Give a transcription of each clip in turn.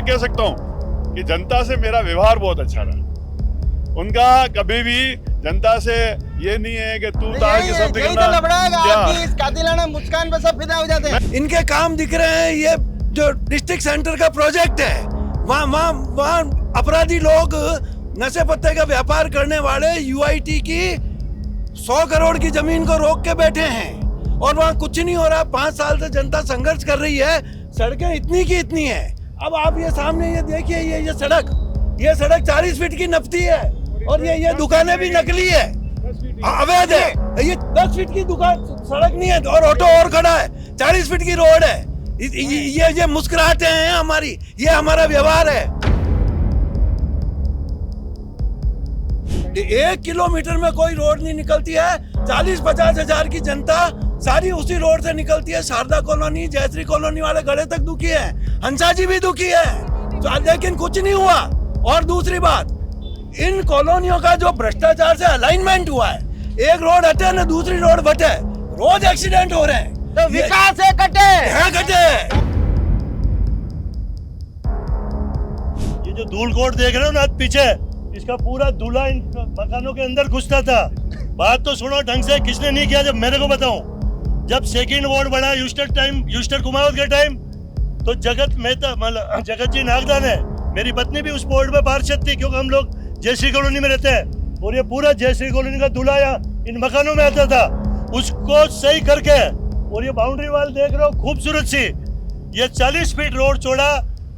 कह सकता हूँ कि जनता से मेरा व्यवहार बहुत अच्छा रहा। उनका कभी भी जनता से ये नहीं है कि तू तार की शब्द इस कातिलाना मुस्कान पे सब फिदा हो जाते हैं। इनके काम दिख रहे हैं। ये जो डिस्ट्रिक्ट सेंटर का प्रोजेक्ट है, वहाँ अपराधी लोग नशे पत्ते का व्यापार करने वाले यूआईटी की 100 करोड़ की जमीन को रोक के बैठे हैं और वहाँ कुछ नहीं हो रहा। 5 साल से जनता संघर्ष कर रही है। सड़कें इतनी की इतनी है। अब आप ये सामने ये देखिए, ये सड़क 40 फीट की नपती है और ये दुकानें भी नकली है, अवैध है। ये 10 फीट की दुकान सड़क नहीं है और ऑटो और खड़ा है। 40 फीट की रोड है। ये मुस्कुराहटें हैं हमारी, ये हमारा व्यवहार है। 1 किलोमीटर में कोई रोड नहीं निकलती है। 40-50 हजार की जनता सारी उसी रोड से निकलती है। शारदा कॉलोनी, जयश्री कॉलोनी वाले गड़े तक दुखी है, हंसाजी भी दुखी है, लेकिन कुछ नहीं हुआ। और दूसरी बात, इन कॉलोनियों का जो भ्रष्टाचार से अलाइनमेंट हुआ है, एक रोड हटे ना दूसरी रोड बटे, रोज एक्सीडेंट हो रहे हैं। तो विकास है कटे। ये जो धूल कोट देख रहे हो ना पीछे, इसका पूरा धूला इन मकानों के अंदर घुसता था। बात तो सुनो ढंग से, किसने नहीं किया जब मेरे को बताऊं। जब सेकंड वार्ड बना यूस्टर कुमावत के टाइम, तो जगत मेहता मतलब जगत जी नागदा ने, मेरी पत्नी भी उस वार्ड में पार्षद थी, क्योंकि हम लोग जयश्री कॉलोनी में रहते हैं और ये पूरा जयश्री कॉलोनी का धूला इन मकानों में आता था। उसको सही करके, और ये बाउंड्री वाल देख रहे हो खूबसूरत सी, ये 40 फीट रोड चौड़ा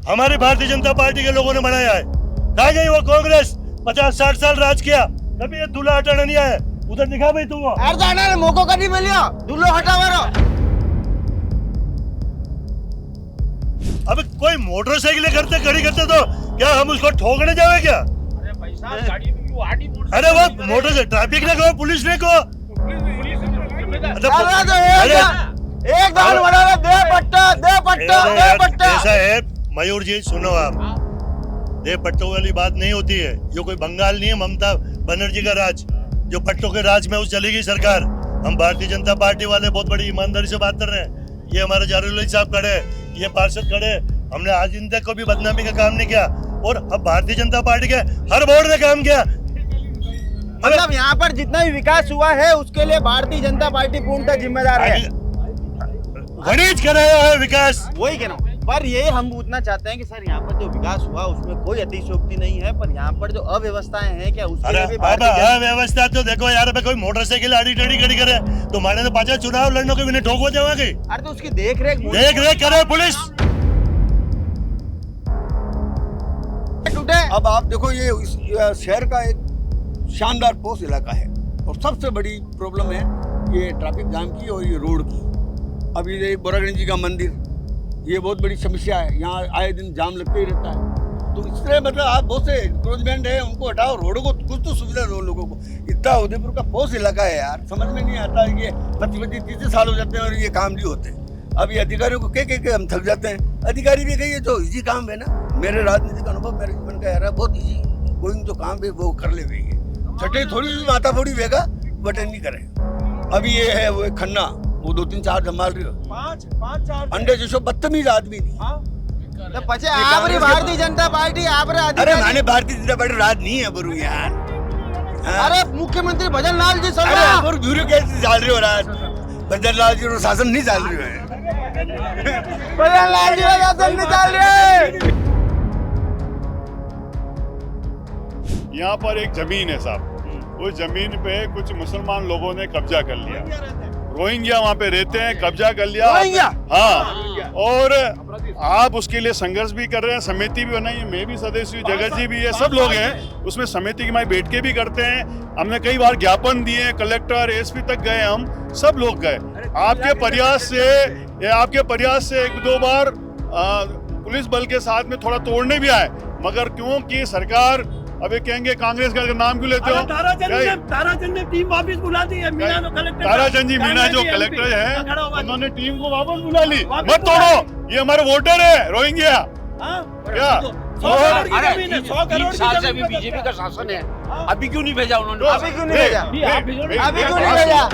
हमारी भारतीय जनता पार्टी के लोगों ने बनाया है। कहाँ गई वो कांग्रेस? 50-60 साल राज किया, कभी ये धूला हटाना नहीं आया। उधर दिखा भाई तू मोको कभी मिलियो धूलो हटावारो। अब कोई मोटरसाइकिलें करते खड़ी करते तो क्या हम उसको ठोकने जावे क्या? अरे वो मोटर ट्रैफिक ने कहो, पुलिस ने कहो, ऐसा है मयूर जी, सुनो आप, दे पट्टों वाली बात नहीं होती है। ये कोई बंगाल नहीं है ममता बनर्जी का राज, जो पट्टों के राज में उस चलेगी सरकार। हम भारतीय जनता पार्टी वाले बहुत बड़ी ईमानदारी से बात कर रहे हैं। ये हमारे जारुल साहब खड़े, ये पार्षद खड़े, हमने आज इन तक को भी बदनामी का काम नहीं किया और अब भारतीय जनता पार्टी के हर बोर्ड ने काम किया। मतलब यहाँ पर जितना भी विकास हुआ है उसके लिए भारतीय जनता पार्टी पूर्णतः जिम्मेदार है। गणित कराया है विकास, वही कह रहा हूँ। पर ये हम पूछना चाहते हैं कि सर यहाँ पर जो विकास हुआ उसमें कोई अतिशयोक्ति नहीं है, पर यहाँ पर जो अव्यवस्थाएं हैं क्या उसके लिए भी अव्यवस्था तो देखो यार, कोई मोटरसाइकिल आड़ी टेढ़ी खड़ी करे तो माने तो 5 चुनाव लड़ने को भी नहीं ठोक हो जाएगी। अरे तो उसकी देख रेख करे पुलिस। अब आप देखो, ये शहर का एक शानदार पोस्ट इलाका है और सबसे बड़ी प्रॉब्लम है ये ट्रैफिक जाम की और ये रोड की। अभी ये बोरागंज जी का मंदिर, ये बहुत बड़ी समस्या है। यहाँ आए दिन जाम लगते ही रहता है। तो इस तरह मतलब आप बहुत से इंक्रोचमेंट है, उनको हटाओ, रोडों को कुछ तो सुविधा दो लोगों को। इतना उदयपुर का पोस्ट इलाका है यार, समझ में नहीं आता है कि 25-30 साल हो जाते हैं और ये काम नहीं होते। अब ये अधिकारियों को कह हम थक जाते हैं। अधिकारी भी कहिए जो इजी काम है ना, मेरे राजनीतिक अनुभव मेरे जीवन का यार बहुत इजी गोइंग जो काम है वो कर ले हुई है। छठे थोड़ी सी माथा फोड़ी वेगा बटन नहीं करे। अभी ये है वो खन्ना, वो 2-3-4 संभाल रही हो, 5-4 अंडे जैसे बदतमीज आदमी नहीं। तो पचे आपरी भारतीय जनता पार्टी आपरे अरे माने भारतीय जनता पार्टी राज नहीं है बरू यार। अरे मुख्यमंत्री भजन लाल जी और ब्यूरो कैसे चाल रही हो राज? भजन लाल जी और शासन नहीं चाल रही है। भजन लाल जी शासन नहीं चाल रही। यहाँ पर एक जमीन है साहब, उस जमीन पे कुछ मुसलमान लोगों ने कब्जा कर लिया। रोहिंग्या वहाँ पे रहते हैं, कब्जा कर लिया। हाँ, और आप उसके लिए संघर्ष भी कर रहे हैं, समिति भी बनाई है, मैं भी सदस्य हूँ, जगत जी भी है, सब लोग हैं उसमें। समिति की बैठ के भी करते हैं। हमने कई बार ज्ञापन दिए, कलेक्टर एसपी तक गए, हम सब लोग गए। आपके प्रयास से 1-2 बार पुलिस बल के साथ में थोड़ा तोड़ने भी आए, मगर क्योंकि सरकार अभी कहेंगे कांग्रेस का नाम क्यों लेते हो? ताराचंद ने टीम वापस बुला दी है। ताराचंद जी मीना जो कलेक्टर है, उन्होंने टीम को वापस बुला ली। मत तोड़ो, ये हमारे वोटर है रोहिंग्या। क्या 100 करोड़ साल से अभी बीजेपी का शासन है, अभी क्यों नहीं भेजा उन्होंने? अभी क्यों नहीं भेजा?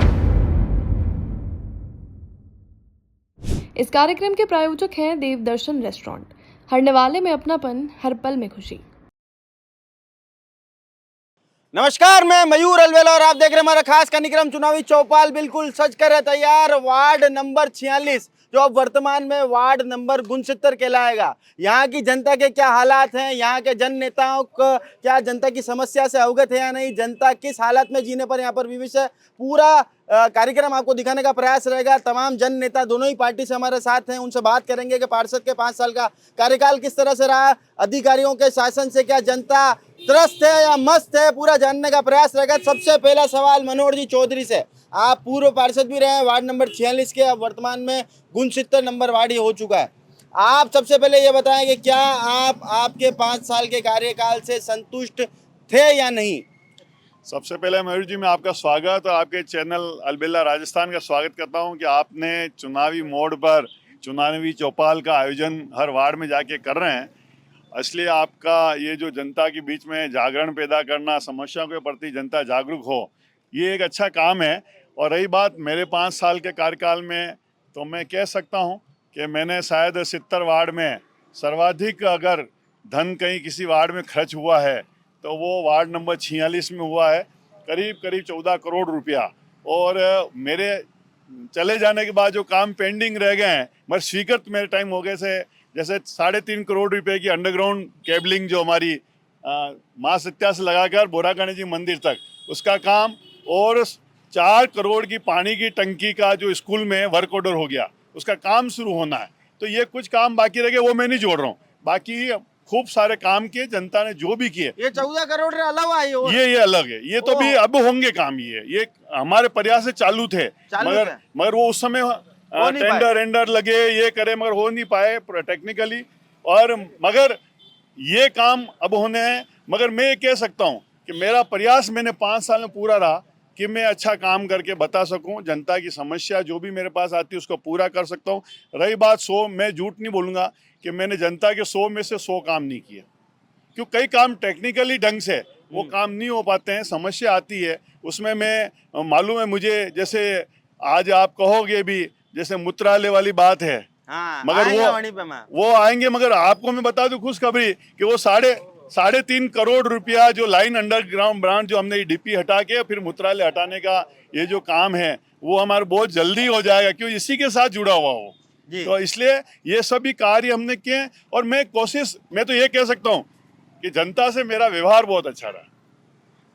इस कार्यक्रम के प्रायोजक हैं देवदर्शन रेस्टोरेंट। हर निवाले में अपनापन, हर पल में खुशी। नमस्कार, मैं मयूर अलवेला और आप देख रहे हैं हमारा खास कार्यक्रम चुनावी चौपाल। बिल्कुल सच करे तैयार वार्ड नंबर 46 जो अब वर्तमान में वार्ड नंबर 69 कहलाएगा। यहाँ की जनता के क्या हालात हैं, यहाँ के जन नेताओं को क्या जनता की समस्या से अवगत है या नहीं, जनता किस हालात में जीने पर यहाँ पर विवश है, पूरा कार्यक्रम आपको दिखाने का प्रयास रहेगा। तमाम जन नेता दोनों ही पार्टी से हमारे साथ हैं, उनसे बात करेंगे कि पार्षद के 5 साल का कार्यकाल किस तरह से रहा, अधिकारियों के शासन से क्या जनता त्रस्त है या मस्त है, पूरा जानने का प्रयास रहेगा। सबसे पहला सवाल मनोहर जी चौधरी से। आप पूर्व पार्षद भी रहे हैं वार्ड नंबर 46 के, अब वर्तमान में 69 नंबर वार्ड ही हो चुका है। आप सबसे पहले ये बताएं कि क्या आप आपके 5 साल के कार्यकाल से संतुष्ट थे या नहीं? सबसे पहले मयूर जी मैं आपका स्वागत और आपके चैनल अलबेला राजस्थान का स्वागत करता हूं कि आपने चुनावी मोड़ पर चुनावी चौपाल का आयोजन हर वार्ड में जाके कर रहे हैं। इसलिए आपका ये जो जनता के बीच में जागरण पैदा करना, समस्याओं के प्रति जनता जागरूक हो, ये एक अच्छा काम है। और रही बात मेरे 5 साल के कार्यकाल में, तो मैं कह सकता हूँ कि मैंने शायद 70 वार्ड में सर्वाधिक अगर धन कहीं किसी वार्ड में खर्च हुआ है तो वो वार्ड नंबर 46 में हुआ है, करीब 14 करोड़ रुपया। और मेरे चले जाने के बाद जो काम पेंडिंग रह गए हैं, मगर स्वीकृत मेरे टाइम हो गए से, जैसे 3.5 करोड़ रुपए की अंडरग्राउंड केबलिंग जो हमारी माँ सत्या से लगाकर बोरागणी जी मंदिर तक उसका काम, और 4 करोड़ की पानी की टंकी का जो स्कूल में वर्क ऑर्डर हो गया उसका काम शुरू होना है। तो ये कुछ काम बाकी रह गए, वो मैं नहीं जोड़ रहा हूँ। बाकी खूब सारे काम किए जनता ने, जो भी किए। ये 14 करोड़ के अलावा ये अलग है, ये तो भी अब होंगे काम। ये हमारे प्रयास से चालू थे, मगर वो उस समय टेंडर लगे, ये करे, मगर हो नहीं पाए टेक्निकली। और मगर ये काम अब होने हैं। मगर मैं ये कह सकता हूँ कि मेरा प्रयास मैंने 5 साल में पूरा रहा कि मैं अच्छा काम करके बता सकूं, जनता की समस्या जो भी मेरे पास आती है उसको पूरा कर सकता हूं। रही बात 100, मैं झूठ नहीं बोलूँगा कि मैंने जनता के 100 में से 100 काम नहीं किए, क्योंकि कई काम टेक्निकली ढंग से वो काम नहीं हो पाते हैं, समस्या आती है उसमें। मैं मालूम है मुझे, जैसे आज आप कहोगे भी, जैसे मूत्रालय वाली बात है, मगर वो आएंगे। मगर आपको मैं बता दूं खुशखबरी कि वो 3.5 करोड़ रुपया जो लाइन अंडरग्राउंड ब्रांच जो हमने डीपी हटा के फिर मूत्रालय हटाने का ये जो काम है वो हमारा बहुत जल्दी हो जाएगा, क्यों इसी के साथ जुड़ा हुआ हो। तो इसलिए ये सभी कार्य हमने किए। और मैं तो ये कह सकता हूँ कि जनता से मेरा व्यवहार बहुत अच्छा रहा।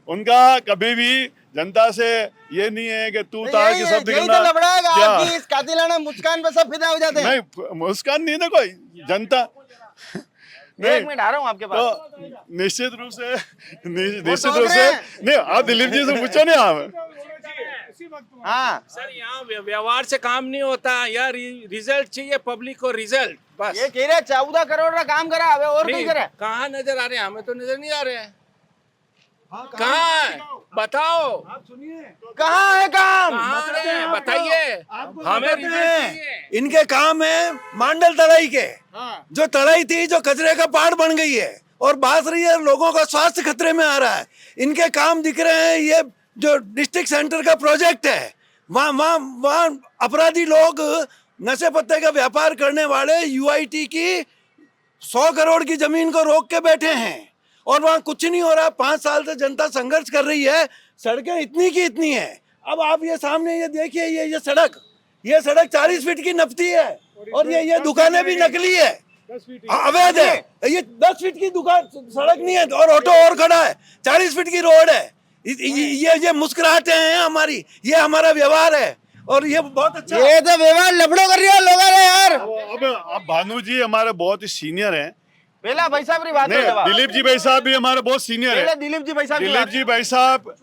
उनका कभी भी जनता से ये नहीं है कि तू तार के शब्द करना, इस कातिलाना मुस्कान पे सब फिदा हो जाते हैं। नहीं, मुस्कान नहीं, देखो जनता एक मिनट आ रहा हूँ आपके पास। तो निश्चित रूप से नहीं, आप दिलीप जी से पूछो नहीं आप। हाँ सर, यहाँ व्यवहार से काम नहीं होता, यार रिजल्ट चाहिए पब्लिक को, रिजल्ट बस। ये कह रहे 14 करोड़ का काम करा, अब और नहीं करा। कहाँ नजर आ रहे हैं? हमें तो नजर नहीं आ रहे हैं। कहाँ है बताओ, कहाँ है काम? बताइए हमें रिजल्ट। इनके काम है मांडल तड़ाई के, जो तड़ाई थी जो कचरे का पहाड़ बन गई है और बात रही है लोगों का स्वास्थ्य खतरे में आ रहा है। इनके काम दिख रहे हैं। ये जो डिस्ट्रिक्ट सेंटर का प्रोजेक्ट है, वहाँ अपराधी लोग, नशे पत्ते का व्यापार करने वाले यूआईटी की 100 करोड़ की जमीन को रोक के बैठे हैं और वहाँ कुछ नहीं हो रहा। 5 साल से जनता संघर्ष कर रही है, सड़कें इतनी की इतनी है। अब आप ये सामने ये देखिए, ये सड़क 40 फीट की नपती है और ये दुकानें भी नकली है, अवैध है। ये 10 फीट की दुकान सड़क नहीं है और ऑटो और खड़ा है, 40 फीट की रोड है। ये मुस्कुराहटें हैं हमारी, ये हमारा व्यवहार है और ये बहुत अच्छा। ये तो व्यवहार लफड़ो कर रही है लोग यार। अब भानु जी हमारे बहुत ही सीनियर हैं। पहला भाई साहब की बात नहीं, दिलीप जी भाई साहब भी हमारे बहुत सीनियर है। दिलीप जी भाई साहब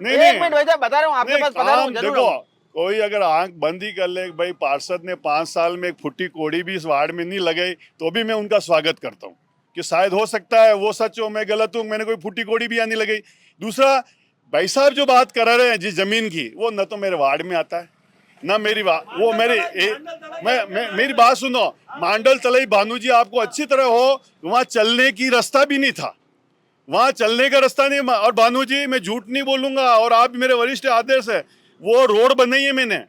नहीं, एक मिनट भाई साहब बता रहा हूँ आपके पास, बता रहा हूँ। देखो, कोई अगर आंख बंद ही कर ले भाई पार्षद ने 5 साल में एक फुट्टी कोड़ी भी इस वार्ड में नहीं लगाई, तो भी मैं उनका स्वागत करता हूँ कि शायद हो सकता है वो सच हो, मैं गलत हूँ, मैंने कोई फुट्टी कोड़ी भी यहाँ नहीं लगाई। दूसरा, भाई साहब जो बात कर रहे हैं जिस जमीन की, वो न तो मेरे वार्ड में आता है ना मेरी बात, वो मेरी बात सुनो। मांडल तलई भानु जी आपको अच्छी तरह हो, वहाँ चलने की रास्ता भी नहीं था, वहाँ चलने का रास्ता नहीं। और भानु जी मैं झूठ नहीं बोलूंगा, और आप मेरे वरिष्ठ आदेश है, वो रोड बनाई है मैंने।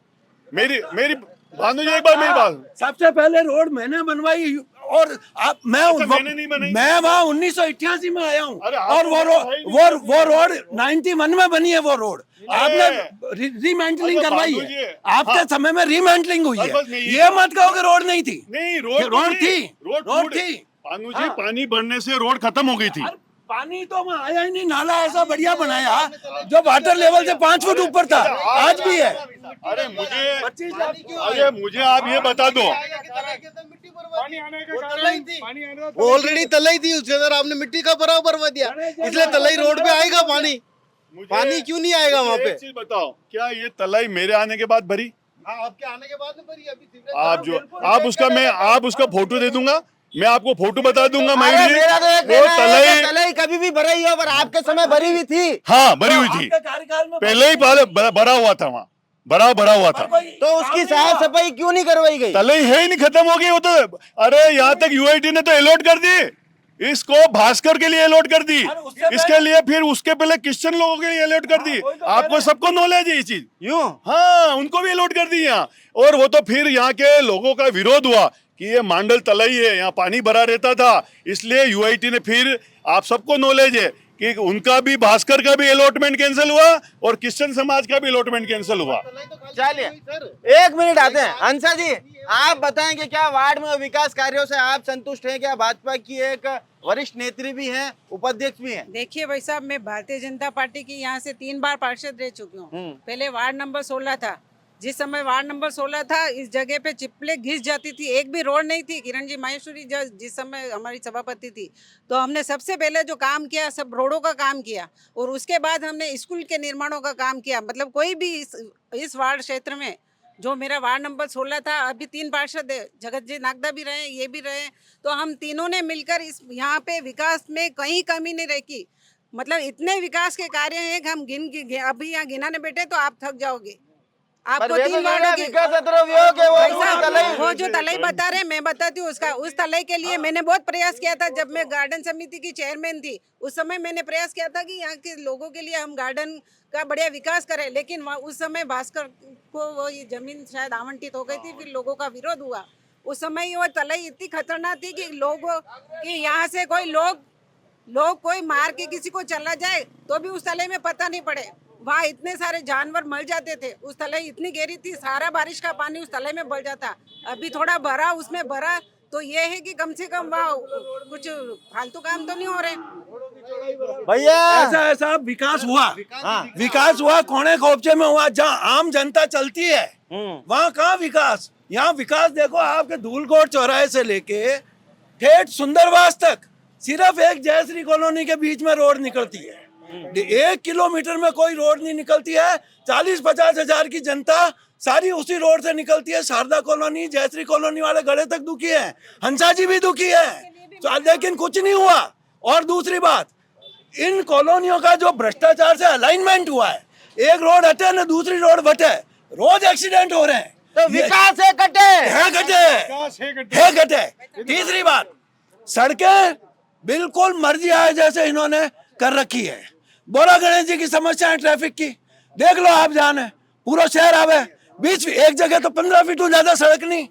मेरी भानु जी एक बार मेरी बात, सबसे पहले रोड मैंने बनवाई और आप अच्छा, मैंने नहीं बनाई। मैं वहाँ 1988 में आया हूँ अरे, और आपने तो भाई नहीं वो रोड 91 में बनी है वो रोड। आपने रीमेंटलिंग अरे, करवाई बाबू जी, है, आपके हाँ। समय में रीमेंटलिंग हुई बस है। नहीं, ये मत कहो कि रोड नहीं थी, नहीं रोड रोड थी, रोड रोड थी। पानू जी, हाँ। पानी भरने से रोड खत्म हो गई थी। अरे, पानी तो वहाँ आया ही नहीं, नाला ऐसा बढ़िया बनाया जो वाटर लेवल से 5 फुट ऊपर था, आज भी है। अरे मुझे आप ये बता दो, वो ऑलरेडी तलाई थी उसके अंदर, आपने मिट्टी का भराव करवा दिया, इसलिए तलाई रोड पे आएगा पानी। मुझे पानी क्यों नहीं आएगा वहाँ एक पे? चीज बताओ, क्या ये तलाई मेरे आने के बाद भरी? आपके आने के बाद में भरी अभी आप उसका फोटो दे दूंगा, मैं आपको फोटो बता दूंगा। अरे मयूर जी, मेरा तो एक वो कहना है कि तलाई तलई कभी भी भराई हो, पर आपके समय भरी हुई थी। हाँ भरी हुई थी, आपके कार्यकाल में पहले ही भरा हुआ था, वहाँ भरा हुआ था। तो उसकी साफ सफाई क्यों नहीं करवाई गई? तलई है ही नहीं, खत्म हो गई वो तो। अरे यहाँ तक यूआईटी ने तो अलॉट कर दी, इसको भास्कर के लिए अलॉट कर दी, अरे उससे इसके लिए फिर उसके पहले क्रिश्चियन लोगों के लिए अलॉट कर दी। वही तो आपको सबको नॉलेज है ये चीज। यूं हाँ, उनको भी अलॉट कर दी यहाँ। और वो तो फिर यहाँ के लोगों का विरोध हुआ कि ये मांडल तलई है, यहाँ पानी भरा रहता था, इसलिए यूआईटी ने फिर, आप सबको नॉलेज है कि उनका भी, भास्कर का भी अलॉटमेंट कैंसिल हुआ और क्रिश्चियन समाज का भी अलॉटमेंट कैंसिल हुआ। चलिए 1 मिनट आते हैं। हंसा जी, आप बताएं कि क्या वार्ड में विकास कार्यों से आप संतुष्ट हैं? क्या भाजपा की एक वरिष्ठ नेत्री भी हैं, उपाध्यक्ष भी हैं? देखिए भाई साहब, मैं भारतीय जनता पार्टी की यहाँ से 3 बार पार्षद रह चुकी हूँ। पहले वार्ड नंबर 16 था। जिस समय वार्ड नंबर 16 था, इस जगह पे चिपले घिस जाती थी, एक भी रोड नहीं थी। किरण जी माहेश्वरी जिस समय हमारी सभापति थी, तो हमने सबसे पहले जो काम किया, सब रोडों का काम किया, और उसके बाद हमने स्कूल के निर्माणों का काम किया। मतलब कोई भी इस वार्ड क्षेत्र में, जो मेरा वार्ड नंबर 16 था, अभी 3 पार्षद है, जगत जी नागदा भी रहे, ये भी रहे, तो हम तीनों ने मिलकर इस यहाँ पे विकास में कहीं कमी नहीं रखी। मतलब इतने विकास के कार्य हैं कि हम अभी यहाँ गिनाने बैठे तो आप थक जाओगे। आपको 3 वार्डों की वो जो तलई बता रहे, मैं बताती हूँ उसका। उस तलई के लिए मैंने बहुत प्रयास किया था। जब मैं गार्डन समिति की चेयरमैन थी, उस समय मैंने प्रयास किया था कि यहाँ के लोगों के लिए हम गार्डन का बढ़िया विकास करें, लेकिन उस समय भास्कर को वो ये जमीन शायद आवंटित हो गई थी, फिर लोगों का विरोध हुआ। उस समय वो तलई इतनी खतरनाक थी कि लोगों कि यहाँ से कोई लोग कोई मार के किसी को चला जाए तो भी उस तलई में पता नहीं पड़े। वहाँ इतने सारे जानवर मर जाते थे। उस तलई इतनी गहरी थी, सारा बारिश का पानी उस तलई में भर जाता। अभी थोड़ा भरा, उसमें भरा तो ये है कि कम से कम वहाँ कुछ फालतू काम तो नहीं हो रहे। भैया ऐसा विकास हुआ, विकास हुआ कोने खोपचे में हुआ, जहाँ आम जनता चलती है वहाँ कहाँ विकास। यहाँ विकास देखो, आपके धूलकोट चौराहे से लेके ठेठ सुंदरवास तक सिर्फ एक जयश्री कॉलोनी के बीच में रोड निकलती है। 1 किलोमीटर में कोई रोड नहीं निकलती है। 40-50 हजार की जनता सारी उसी रोड से निकलती है। शारदा कॉलोनी, जयश्री कॉलोनी वाले गड़े तक दुखी है, हंसा जी भी दुखी है, तो लेकिन कुछ नहीं हुआ। और दूसरी बात, इन कॉलोनियों का जो भ्रष्टाचार से अलाइनमेंट हुआ है, एक रोड हटे न दूसरी रोड बटे, रोज एक्सीडेंट हो रहे हैं। तो विकास है घटे। तीसरी बात, सड़कें बिल्कुल मर्जी आए जैसे इन्होंने कर रखी है। बोरा गणेश जी की समस्या है ट्रैफिक की, देख लो आप, जान है पूरा शहर आवे, बीच एक जगह तो 15 फीट ज्यादा सड़क नहीं।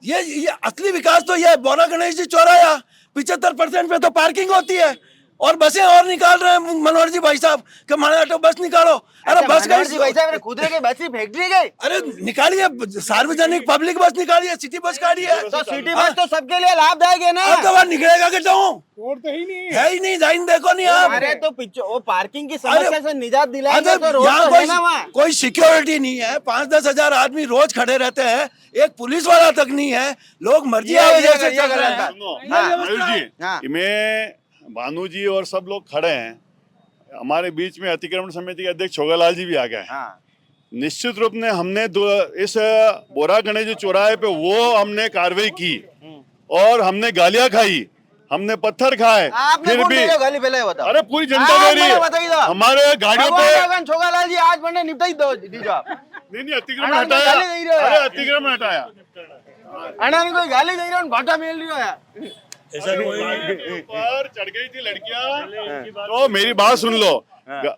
ये असली विकास तो ये बोरा गणेश जी चौराया 75% पे तो पार्किंग होती है, और बसें और निकाल रहे हैं मनोहर जी भाई साहब कि माना ऑटो बस निकालो। अरे बस गई भाई साहब, खुद के बस ही फैक्ट्री गई। अरे निकालिए, सार्वजनिक पब्लिक बस निकालिए, सिटी बस काढ़िए। तो सिटी बस तो सबके लिए लाभदायक है ना। अब तो वहाँ निकलेगा कि रोड तो ही नहीं है ही नहीं, जाइन देखो नहीं आप। अरे तो वो पार्किंग की समस्या से निजात दिलाएंगे तो रोड यहाँ तो है ना वहाँ। कोई सिक्योरिटी नहीं है, 5-10 हजार आदमी रोज खड़े रहते हैं, एक पुलिस वाला तक नहीं है, लोग मर्जी आए जैसे चल रहे हैं। सुनो, हाँ। मयूर हाँ। जी, मैं, भानु जी और सब लोग खड़े हैं, हमारे बीच में अतिक्रमण समिति के अध्यक्ष छोगालाल जी भी आ गए हैं। हाँ। निश्चित रूप में हमने इस बोरा गणेश जी चौराहे पे वो हमने कार्रवाई की और हमने गालियां खाई, हमने पत्थर खाए, आपने फिर भी गाली पहले बताओ। अरे पूरी जनता कह रही है हमारे गाड़ियों पे। छोगालाल जी आज बने निपटाई दीजिए आप। नहीं अतिक्रमण हटाया, अरे अतिक्रमण हटाया, अना कोई गाली दे रहा हूँ, घाटा मिल रही है। ऐसा कोई पर चढ़ गई थी लड़कियां, तो मेरी बात सुन लो,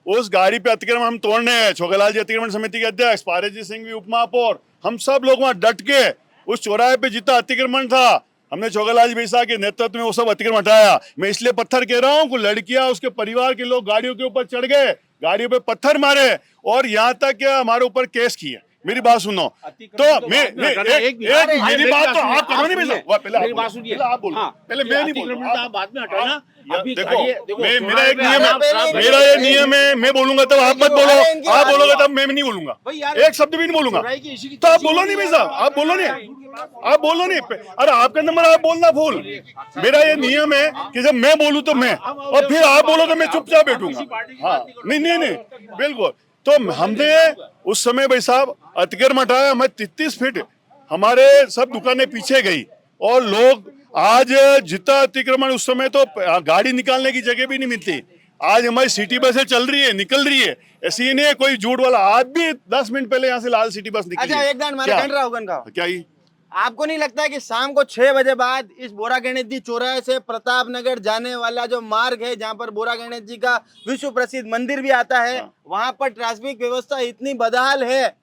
उस गाड़ी पे अतिक्रमण हम तोड़ने हैं। छोगालाल जी अतिक्रमण समिति के अध्यक्ष, पारेजी सिंह भी उप महापौर, हम सब लोग वहाँ डट के उस चौराहे पे जितना अतिक्रमण था हमने छोगलाल भाई साहब के नेतृत्व में वो सब अतिक्रमण हटाया। मैं इसलिए पत्थर कह रहा हूँ कि लड़कियां, उसके परिवार के लोग गाड़ियों के ऊपर चढ़ गए, गाड़ियों पे पत्थर मारे और यहाँ तक हमारे ऊपर केस किए। मेरी बात सुनो, तो मैं मेरी बात तो आप करो नहीं, पहले बात सुनिए, आप बोलो, पहले मैं नहीं बोलूंगा, आप बाद में हटाना। अभी देखो मेरा एक नियम है, मेरा ये नियम है, मैं बोलूंगा तब आप मत बोलो, आप बोलोगे तब मैं नहीं बोलूंगा, एक शब्द भी नहीं बोलूंगा। तो आप बोलो नहीं भाई साहब, आप बोलो नहीं, आप बोलो नहीं, अरे आपका नंबर, आप बोलना फूल। मेरा ये नियम है कि जब मैं बोलूं तो मैं, और फिर आप बोलो तो मैं चुपचाप बैठूंगा। हाँ, नहीं, बिल्कुल। तो हमने उस समय भाई साहब अतिक्रमण हटाया, मैं 33 फीट हमारे सब दुकानें पीछे गई और लोग आज जितना अतिक्रमण, उस समय तो गाड़ी निकालने की जगह भी नहीं मिलती। आज हमारी सिटी बसें चल रही है, निकल रही है, ऐसी नहीं है कोई झूठ वाला। आज भी 10 मिनट पहले यहाँ से लाल सिटी बस निकली। अच्छा, एक दान क्या ही आपको नहीं लगता है कि शाम को 6 बजे बाद इस बोरा गणेश जी चौराहे से प्रताप नगर जाने वाला जो मार्ग है, जहाँ पर बोरा गणेश जी का विश्व प्रसिद्ध मंदिर भी आता है, वहाँ पर ट्रैफिक व्यवस्था इतनी बदहाल है,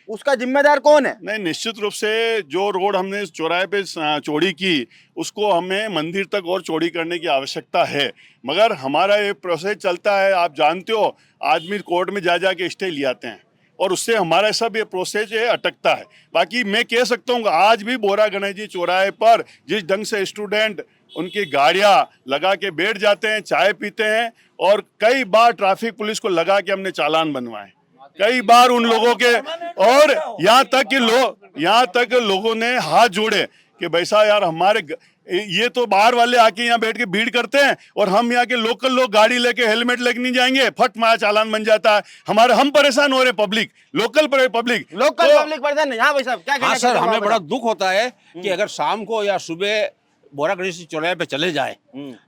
उसका जिम्मेदार कौन है? नहीं, निश्चित रूप से जो रोड हमने चौराहे पे चौड़ी की, उसको हमें मंदिर तक और चौड़ी करने की आवश्यकता है। मगर हमारा ये प्रोसेस चलता है, आप जानते हो, आदमी कोर्ट में जा के स्टे ले आते हैं और उससे हमारा सब ये प्रोसेस है अटकता है। बाकी मैं कह सकता हूँ आज भी बोरा गणेश जी चौराहे पर जिस ढंग से स्टूडेंट उनकी गाड़ियाँ लगा के बैठ जाते हैं, चाय पीते हैं, और कई बार ट्रैफिक पुलिस को लगा के हमने चालान बनवाए, कई बार उन लोगों के, और यहाँ तक लोगों ने हाथ जोड़े कि भैसा यार हमारे ये तो बाहर वाले आके यहाँ बैठ के भीड़ करते हैं और हम यहाँ के लोकल लोग गाड़ी लेके हेलमेट लेके नहीं जाएंगे, फट मारा चालान बन जाता है हमारे, हम परेशान हो रहे, पब्लिक, लोकल पब्लिक परेशान। हाँ भाई साहब, क्या कहना सर, चाहते हैं? हमें बड़ा दुख होता है कि अगर शाम को या सुबह बोरा गणेश चौराहे पे चले जाए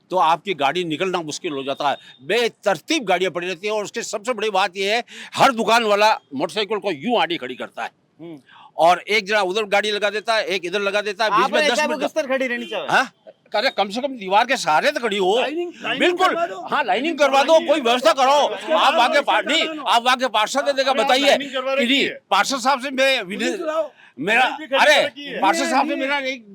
तो आपकी गाड़ी निकलना मुश्किल हो जाता है, बेतरतीब गाड़ियां पड़ी रहती है। और उसकी सबसे बड़ी बात यह है, हर दुकान वाला मोटरसाइकिल को यूं आड़ी खड़ी करता है और एक जना उधर गाड़ी लगा देता है, एक इधर लगा देता है, बीच में 10 मिनट खड़ी रहनी चाहिए। हाँ, अरे कम से कम दीवार के सहारे तो खड़ी हो, बिल्कुल। हाँ, लाइनिंग करवा दो, कोई व्यवस्था करो। आप आगे आप आगे पार्षद देगा, बताइए कि पार्षद साहब से मेरा पार्षद साहब से मेरा एक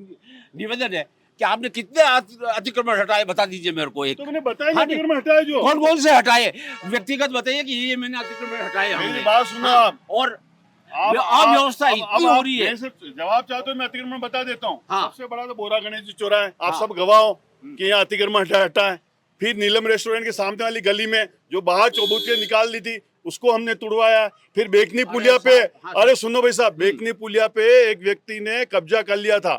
निवेदन है कि आपने कितने अतिक्रमण हटाए, बता दीजिए मेरे को। एक तो मैंने बताया ना, अतिक्रमण हटाए जो कौन से हटाए, व्यक्तिगत बताइए कि ये मैंने अतिक्रमण हटाए। मेरी बात सुनो आप, और अव्यवस्था इतनी हो रही है। जवाब चाहते हो, मैं अतिक्रमण बता देता हूँ। हाँ। सबसे बड़ा तो बोरा गणेश जी चौराहा है, आप सब गवाह हो कि यहाँ अतिक्रमण हटा है। फिर नीलम रेस्टोरेंट के सामने वाली गली में जो बाहर चौबूतियां निकाल दी थी, उसको हमने तुड़वाया। फिर बेकनी पुलिया पे, अरे सुनो भाई साहब, बेकनी पुलिया पे एक व्यक्ति ने कब्जा कर लिया था,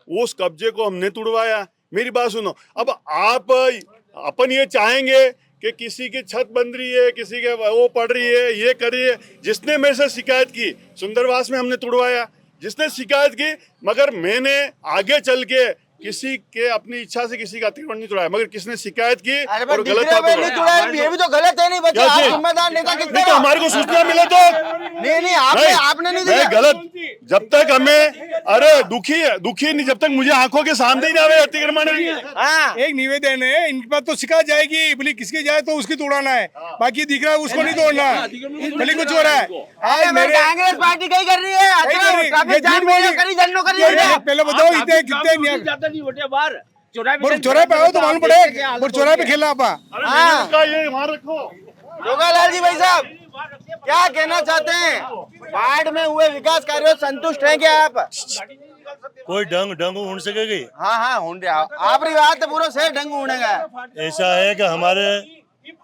उस कब्जे को हमने तुड़वाया। मेरी बात सुनो, अब आप अपन ये चाहेंगे कि किसी की छत बन रही है, किसी के वो पड़ रही है, ये कर रही है। जिसने मेरे से शिकायत की, सुंदरवास में हमने तुड़वाया, जिसने शिकायत की, मगर मैंने आगे चल के किसी के अपनी इच्छा से किसी का अतिक्रमण नहीं तोड़ा, मगर किसने शिकायत की और गलत बात ये भी तो गलत है। नहीं बच्चे, आप जिम्मेदार नेता कितने तो हमारे को सूचना मिला तो नहीं आपने नहीं दिया गलत। जब तक हमें, अरे दुखी नहीं, जब तक मुझे आंखों के सामने ही ना आवे अतिक्रमण। एक निवेदन है, इनके पास तो शिकायत जाएगी, बोली किसके जाए तो उसकी तोड़ाना है, बाकी दिख रहा है उसको नहीं तोड़ना, भले कुछ हो रहा है। आज कांग्रेस पार्टी कहीं कर रही है, पहले बताओ इतने कितने चौराहे पे आओ तो मालूम पड़ेगा, और चौराहे पे खेलना आप। ये वहाँ रखो। जोगालाल जी भाई साहब, क्या कहना चाहते हैं? बाढ़ में हुए विकास कार्यों से संतुष्ट हैं क्या आप? कोई ढंग उड़ सकेगी? हाँ आप रही बात है, पूरा शहर ढंग उड़ेगा। ऐसा है कि हमारे,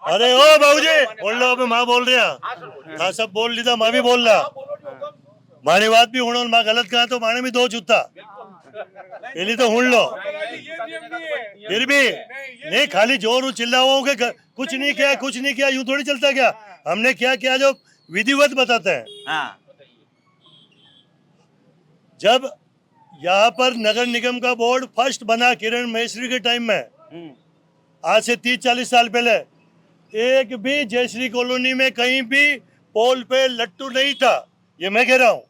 अरे ओ बाबूजी बोल लो, अभी माँ बोल रहा था, सब बोल ली था, माँ भी बोल रहा, मारी बात भी हूँ, माँ गलत कहा तो माने भी दो जूता पहले तो हुन लो। फिर भी नहीं, खाली जोर चिल्लाओ के कुछ नहीं किया, यूं थोड़ी चलता क्या। हमने क्या किया जो विधिवत बताते हैं। जब यहाँ पर नगर निगम का बोर्ड फर्स्ट बना किरण महेश्वरी के टाइम में, आज से 30-40 साल पहले, एक भी जयश्री कॉलोनी में कहीं भी पोल पे लट्टू नहीं था, ये मैं कह रहा हूँ।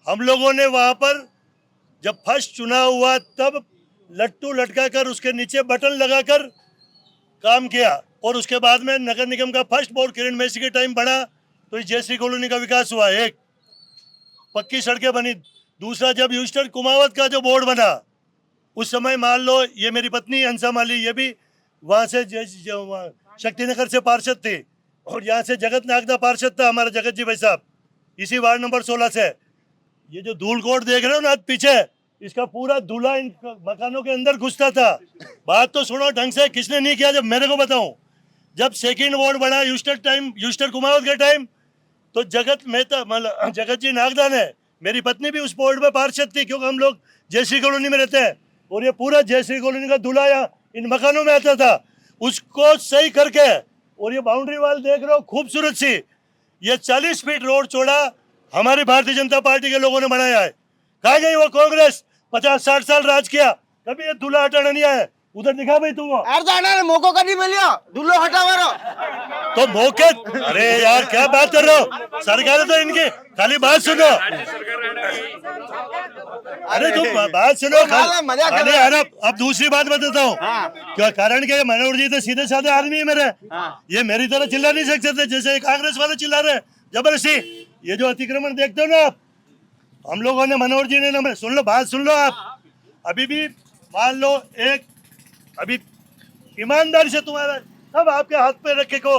हम लोगों ने वहाँ पर जब फर्स्ट चुनाव हुआ तब लट्टू लटकाकर उसके नीचे बटन लगाकर काम किया, और उसके बाद में नगर निगम का फर्स्ट बोर्ड किरण महेश्वरी के टाइम बना तो इस जयश्री कॉलोनी का विकास हुआ। एक पक्की सड़कें बनी, दूसरा जब यूस्टर कुमावत का जो बोर्ड बना उस समय मान लो ये मेरी पत्नी हंसा माली, ये भी वहाँ से शक्तिनगर से पार्षद थी, और यहाँ से जगत नागदा पार्षद था हमारा जगत जी भाई साहब, इसी वार्ड नंबर 16 से। ये जो धूल कोट देख रहे हो ना पीछे, इसका पूरा दूल्हा इन मकानों के अंदर घुसता था। बात तो सुनो ढंग से, किसने नहीं किया जब मेरे को बताऊं। जब सेकंड वार्ड बना यूस्टर कुमावत के टाइम, तो जगत मेहता मतलब जगत जी नागदा ने, मेरी पत्नी भी उस बोर्ड में पार्षद थी, क्योंकि हम लोग जयश्री कॉलोनी में रहते हैं, और ये पूरा जयश्री कॉलोनी का दूल्हा यहाँ इन मकानों में आता था। उसको सही करके, और ये बाउंड्री वाल देख रहे हो खूबसूरत सी, ये 40 फीट रोड चौड़ा हमारी भारतीय जनता पार्टी के लोगों ने बनाया है। कहा गई वो कांग्रेस 50-60 साल राज किया, कभी ये दूल्हा हटाना नहीं आया। उधर दिखा भाई तुम मौको का नहीं मिलियो दूल्हो हटा मारो तो मौके। अरे यार क्या बात कर रहे हो, सरकार तो इनकी खाली बात सुनो। अरे तुम बात सुनो खाली। अरे अब दूसरी बात बताता हूँ, क्या कारण क्या, मनोहर जी तो सीधे साधे आदमी है मेरे, ये मेरी तरह चिल्ला नहीं सकते थे जैसे कांग्रेस वाले चिल्ला रहे जबरदस्ती। ये जो अतिक्रमण देखते हो ना आप, हम लोगों ने, मनोहर जी ने, सुन लो बात सुन लो आप, अभी भी मान लो एक, अभी ईमानदारी से तुम्हारा सब आपके हाथ पे रखे को,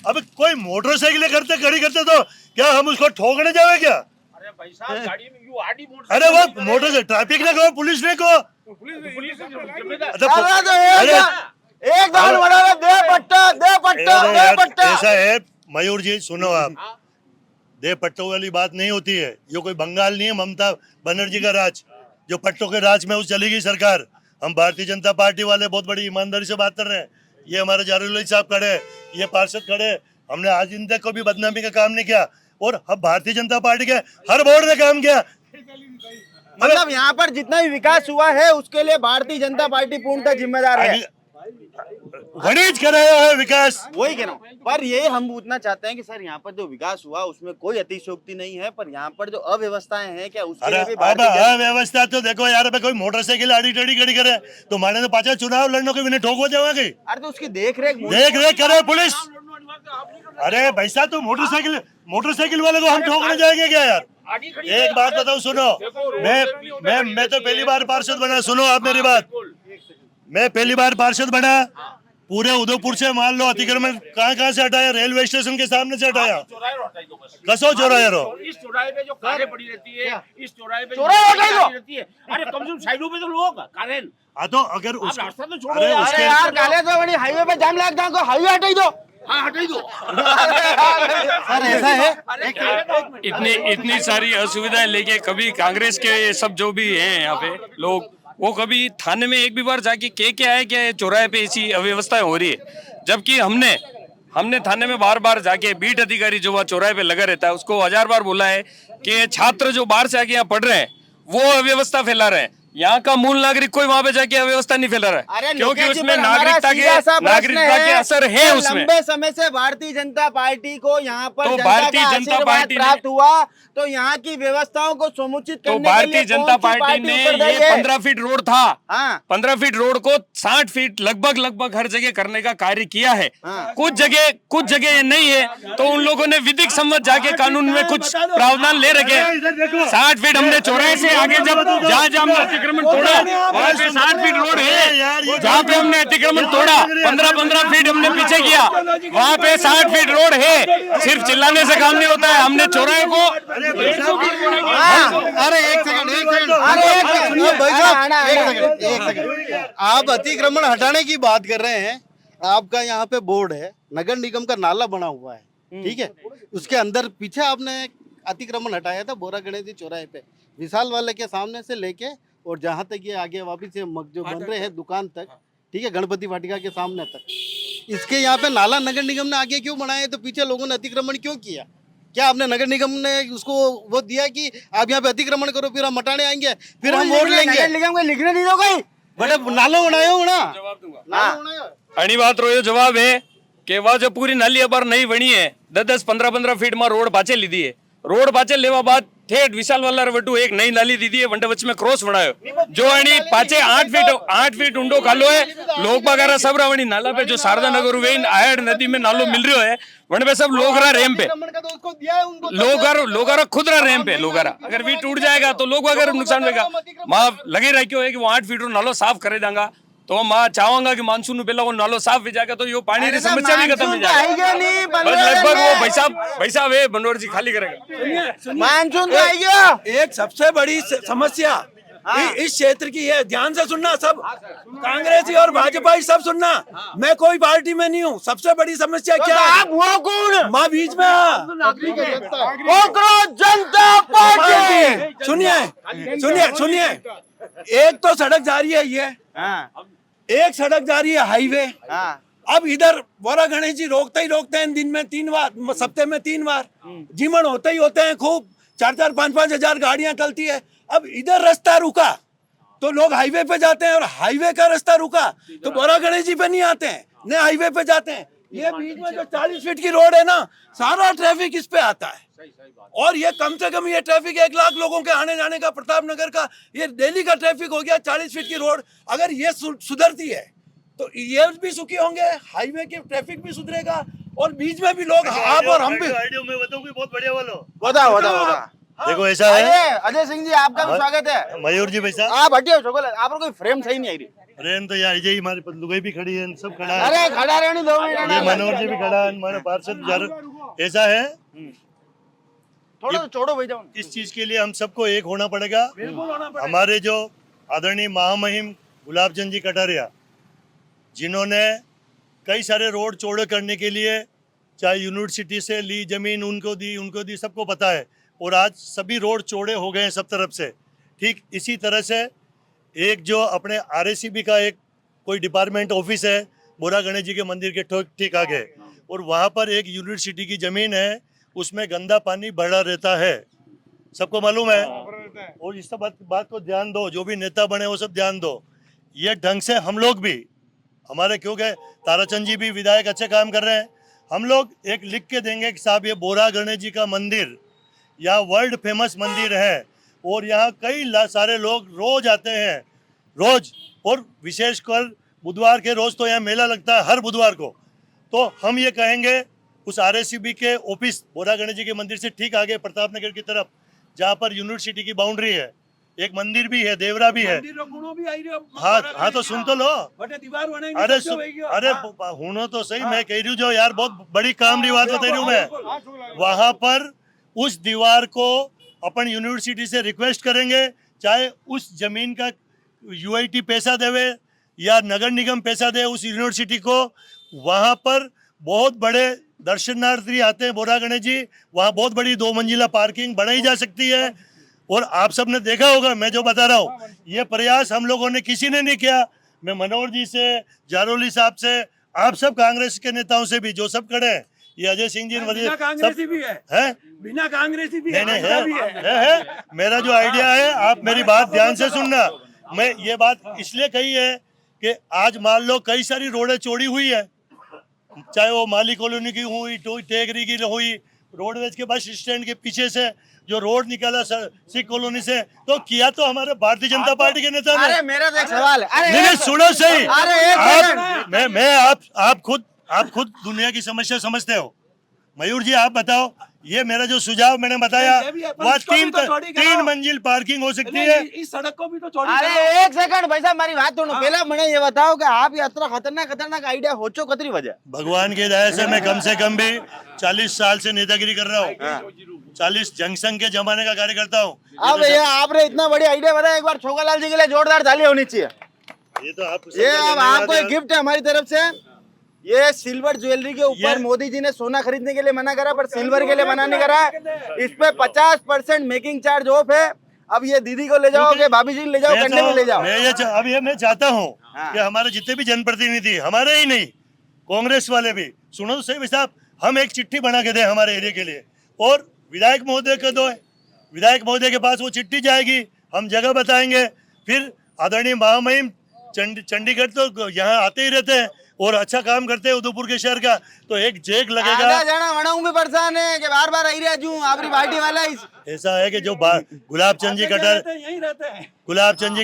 अब कोई मोटरसाइकिल करते खड़ी करते तो क्या हम उसको ठोकने जावे क्या? अरे भाई साहब गाड़ी में यू आडी अरे वो मोटर ट्रैफिक ने कहो, पुलिस ने कहो, ऐसा है मयूर जी, सुनो आप, दे पट्टों वाली बात नहीं होती है। ये कोई बंगाल नहीं है ममता बनर्जी का राज, जो पट्टों के राज में उस चलेगी सरकार। हम भारतीय जनता पार्टी वाले बहुत बड़ी ईमानदारी से बात कर रहे हैं। ये हमारे जारुल साहब खड़े, ये पार्षद खड़े, हमने आज इन तक कभी बदनामी का काम नहीं किया, और हम भारतीय जनता पार्टी के हर बोर्ड ने काम किया। मतलब यहाँ पर जितना भी विकास हुआ है उसके लिए भारतीय जनता पार्टी पूर्णतः जिम्मेदार है। गणेश कराया है विकास, वही कह रहा हूँ, पर ये हम पूछना चाहते हैं कि सर यहाँ पर जो विकास हुआ उसमें कोई अतिशयोक्ति नहीं है, पर यहाँ पर जो अव्यवस्थाएं हैं क्या उसके लिए भी अव्यवस्था तो देखो यार, कोई मोटरसाइकिल आड़ी टेढ़ी खड़ी करे तो माने तो पाचा चुनाव लड़ने को भी ठोक हो जाएगी। अरे तो उसकी देख रेख करे पुलिस। अरे भैसा तो मोटरसाइकिल वाले को हम ठोकने जाएंगे क्या यार? एक बात बताओ सुनो, मैं तो पहली बार पार्षद बना, सुनो आप मेरी बात, मैं पहली बार पार्षद बना, पूरे उदयपुर से मान लो अतिक्रमण कहाँ से हटाया, रेलवे स्टेशन के सामने से हटाया। कसो चौराहे रो, इस चौराहे पे जो कारें पड़ी रहती है, इस चौराहे पे रहती है, अरे कम से कम साइडों पे तो लोग कारें। हाँ तो अगर रास्ता तो छोड़ो यार, काले तो बड़ी हाईवे पे जाम लग जाओ, हाईवे हटाई दो। हाँ हटाई दो। सर ऐसा है, इतनी सारी असुविधाएं लेके कभी कांग्रेस के ये सब जो भी हैं यहाँ पे लोग, वो कभी थाने में एक भी बार जाके के आए क्या चौराहे पे ऐसी अव्यवस्थाएं हो रही है, जबकि हमने थाने में बार बार जाके बीट अधिकारी जो वहाँ चौराहे पे लगा रहता है उसको 1000 बार बोला है कि छात्र जो बाहर से आके यहाँ पढ़ रहे हैं वो अव्यवस्था फैला रहे हैं। यहाँ का मूल नागरिक कोई वहाँ पे जाके अव्यवस्था नहीं फैला रहा है, क्योंकि उसमें नागरिकता के असर है उसमें। लंबे समय से भारतीय जनता पार्टी को यहाँ पर तो भारतीय जनता पार्टी प्राप्त हुआ, तो यहाँ की व्यवस्थाओं को समुचित करने के लिए भारतीय जनता पार्टी ने ये 15 फीट रोड था, 15 फीट रोड को 60 फीट लगभग हर जगह करने का कार्य किया है। कुछ जगह ये नहीं है, तो उन लोगों ने विधिक सम्मत जाके कानून में कुछ प्रावधान ले रखे। 60 फीट हमने चौराहे से आगे जहाँ हमने अतिक्रमण तोड़ा वहाँ पे 60 फीट रोड है, जहाँ पे हमने अतिक्रमण तोड़ा 15 फीट हमने पीछे किया, वहाँ पे 60 फीट रोड है। सिर्फ चिल्लाने से काम नहीं होता है, हमने चौराहे को आप अतिक्रमण हटाने की बात कर रहे हैं, आपका यहाँ पे बोर्ड है, नगर निगम का नाला बना हुआ है, ठीक है, उसके अंदर पीछे आपने अतिक्रमण हटाया था बोरा गणेश जी चौराहे पे, विशाल वाले के सामने से लेके और जहाँ तक ये आगे वापिस जो बन रहे हैं दुकान तक, ठीक है, गणपति वाटिका के सामने तक, इसके यहाँ पे नाला नगर निगम ने आगे क्यों बनाया? तो पीछे लोगों ने अतिक्रमण क्यों किया? क्या आपने नगर निगम ने उसको वो दिया कि आप यहाँ पे अतिक्रमण करो, फिर हम हटाने आएंगे, फिर हम वोट लेंगे? नगर निगम को लिखने नहीं दोगे, बड़े नालो बनायो ना। अणी बात रो जवाब है कि वह जो पूरी नाली अबार नहीं बनी है, 10-15 फीट में रोड पाचे लीधी है, रोड पाचे लेवा बाद ठेठ विशाल वाला वटू एक नई नाली दीदी है वंडे वच में क्रॉस बनायो जो एनी पाचे 8 फीट ऊंडो खालो है लोग वगैरह सब रावणी नाला पे जो शारदा नगर वेन आयड नदी में नालो मिल रहा है वंडे पे सब लोग रहा रेम पे लोग खुद रहा रेम पे लोग अगर वी टूट जाएगा तो लोग वगैरह नुकसान होगा मां लगे रखियो है कि वो 8 फीट नालो साफ करे देंगा तो मैं चाहूंगा कि मानसून में पहला वो नालो साफ हो जाएगा तो ये पानी की समस्या भी खत्म हो जाएगी। बस लगभग वो भाई साहब है बनोर जी खाली करेगा मानसून तो आएगा। एक सबसे बड़ी समस्या इस क्षेत्र की है, ध्यान से सुनना सब, कांग्रेसी और भाजपा सब सुनना, मैं कोई पार्टी में नहीं हूँ। सबसे बड़ी समस्या क्या है? आप वो कौन? माँ बीच में जनता पार्टी। सुनिए एक तो सड़क जा रही है ये, एक सड़क जा रही है हाईवे। अब इधर बोरा गणेश जी रोकते हैं दिन में 3 बार, सप्ताह में 3 बार जीवन होते हैं खूब, 4-4, 5-5 हजार गाड़ियां चलती है। अब इधर रास्ता रुका तो लोग हाईवे पे जाते हैं और हाईवे का रास्ता रुका तो बोरा गणेश जी पे नहीं आते हैं, न हाईवे पे जाते हैं। ये बीच में जो 40 फीट की रोड है ना, सारा ट्रैफिक इस पे आता है और ये कम से कम ये ट्रैफिक 1 लाख लोगों के आने जाने का, प्रताप नगर का ये डेली का ट्रैफिक हो गया। 40 फीट की रोड अगर ये सुधरती है तो ये भी सुखी होंगे, हाईवे के ट्रैफिक भी सुधरेगा और बीच में भी लोग आप और हम भी। आइडिया मैं बताऊं कि बहुत बढ़िया वाला बताओ। देखो ऐसा है, अजय सिंह जी आपका भी स्वागत है। मयूर जी भाई साहब आप हटियो चोकल, आप कोई फ्रेम सही नहीं आई रही। रेन तो यार यही हमारे लुगाई भी खड़ी है, सब खड़ा है। अरे खड़ा रहने दो मिनट, ये मनोहर जी भी खड़ा है, हमारे पार्षद। ऐसा है थोड़ा तो छोड़ो भाई जाओ। इस चीज के लिए हम सबको एक होना पड़ेगा। हमारे जो आदरणीय महामहिम गुलाब चंद जी कटारिया, जिन्होंने कई सारे रोड चौड़े करने के लिए चाहे यूनिवर्सिटी से ली जमीन उनको दी, सबको पता है और आज सभी रोड चौड़े हो गए हैं सब तरफ से। ठीक इसी तरह से एक जो अपने RACB का एक कोई डिपार्टमेंट ऑफिस है बोरा गणेश जी के मंदिर के ठीक आगे, और वहाँ पर एक यूनिवर्सिटी की ज़मीन है, उसमें गंदा पानी भरा रहता है, सबको मालूम है। और इस सब बात को ध्यान दो, जो भी नेता बने वो सब ध्यान दो। ये ढंग से हम लोग भी हमारे, क्योंकि ताराचंद जी भी विधायक अच्छे काम कर रहे हैं, हम लोग एक लिख के देंगे कि साहब ये बोरा गणेश जी का मंदिर यहाँ वर्ल्ड फेमस मंदिर है और यहाँ कई सारे लोग रोज आते हैं, रोज, और विशेषकर बुधवार के रोज तो यहाँ मेला लगता है हर बुधवार को। तो हम ये कहेंगे उस RACB के ऑफिस बोरा गणेश जी के मंदिर से ठीक आगे प्रताप नगर की तरफ, जहाँ पर यूनिवर्सिटी की बाउंड्री है, एक मंदिर भी है, देवरा भी है। हाँ तो सुन तो लो। अरे होनो तो सही, मैं कह रही हूँ जो यार बहुत बड़ी काम की बात बता रही हूँ मैं। वहाँ पर उस दीवार को अपन यूनिवर्सिटी से रिक्वेस्ट करेंगे, चाहे उस जमीन का UIT पैसा देवे या नगर निगम पैसा दे उस यूनिवर्सिटी को। वहाँ पर बहुत बड़े दर्शनार्थी आते हैं बोरा गणेश जी, वहाँ बहुत बड़ी 2 मंजिला पार्किंग बनाई जा सकती है। और आप सब ने देखा होगा, मैं जो बता रहा हूँ, ये प्रयास हम लोगों ने किसी ने नहीं किया। मैं मनोहर जी से, जारोली साहब से, आप सब कांग्रेस के नेताओं से भी, जो सब खड़े हैं, ये अजय सिंह जी बिना कांग्रेसी भी है, बिना कांग्रेसी भी है। मेरा जो आइडिया है, आप मेरी बात ध्यान से सुनना। मैं ये बात इसलिए कही है कि आज मान लो कई सारी रोडें चौड़ी हुई है, चाहे वो माली कॉलोनी की हुई, टेकरी की हुई, रोडवेज के बस स्टैंड के पीछे से जो रोड निकाला सिख कॉलोनी से, तो किया तो हमारे भारतीय जनता पार्टी के नेता ने। अरे मेरा तो एक सवाल है। नहीं सुनो सही, अरे आप खुद दुनिया की समस्या समझते हो। मयूर जी आप बताओ, ये मेरा जो सुझाव मैंने बताया, वह 3 मंजिल पार्किंग हो सकती है। इस सड़क को भी तो चौड़ी। अरे एक सेकंड भाई साहब, हमारी बात सुनो। पहले मैंने ये बताओ कि आप ये इतना खतरनाक आइडिया हो चो कतरी वजह? भगवान की दया से मैं कम से कम भी 40 साल से नेतागिरी कर रहा हूँ, 40 जंक्शन के जमाने का कार्य करता हूँ। अब ये आपने इतना बड़ी आइडिया बताया, एक बार छोकालाल जी के लिए जोरदार ताली होनी चाहिए। ये तो आपको एक गिफ्ट है हमारी तरफ से। ये सिल्वर ज्वेलरी के ऊपर मोदी जी ने सोना खरीदने के लिए मना करा, पर सिल्वर के लिए मना नहीं करा। इस पे 50% मेकिंग चार्ज ऑफ है। अब ये दीदी को ले जाओगे, भाभी जी ले जाओ, कंडे में ले जाओ। मैं चाहता हूँ कि हमारे जितने भी जनप्रतिनिधि, हमारे ही नहीं, कांग्रेस वाले भी, सुनो तो सही साहब, हम एक चिट्ठी बना के दें हमारे एरिया के लिए और विधायक महोदय को दो। विधायक महोदय के पास वो चिट्ठी जाएगी, हम जगह बताएंगे। फिर आदरणीय महामहिम चंडीगढ़ तो यहाँ आते ही रहते हैं और अच्छा काम करते हैं उदयपुर के शहर का, तो एक चेक लगेगा। आधा जना वणाऊ भी परेशान है कि बार बार आई रहा जूं आपरी पार्टी वाला ऐसा है कि जो गुलाब चंद जी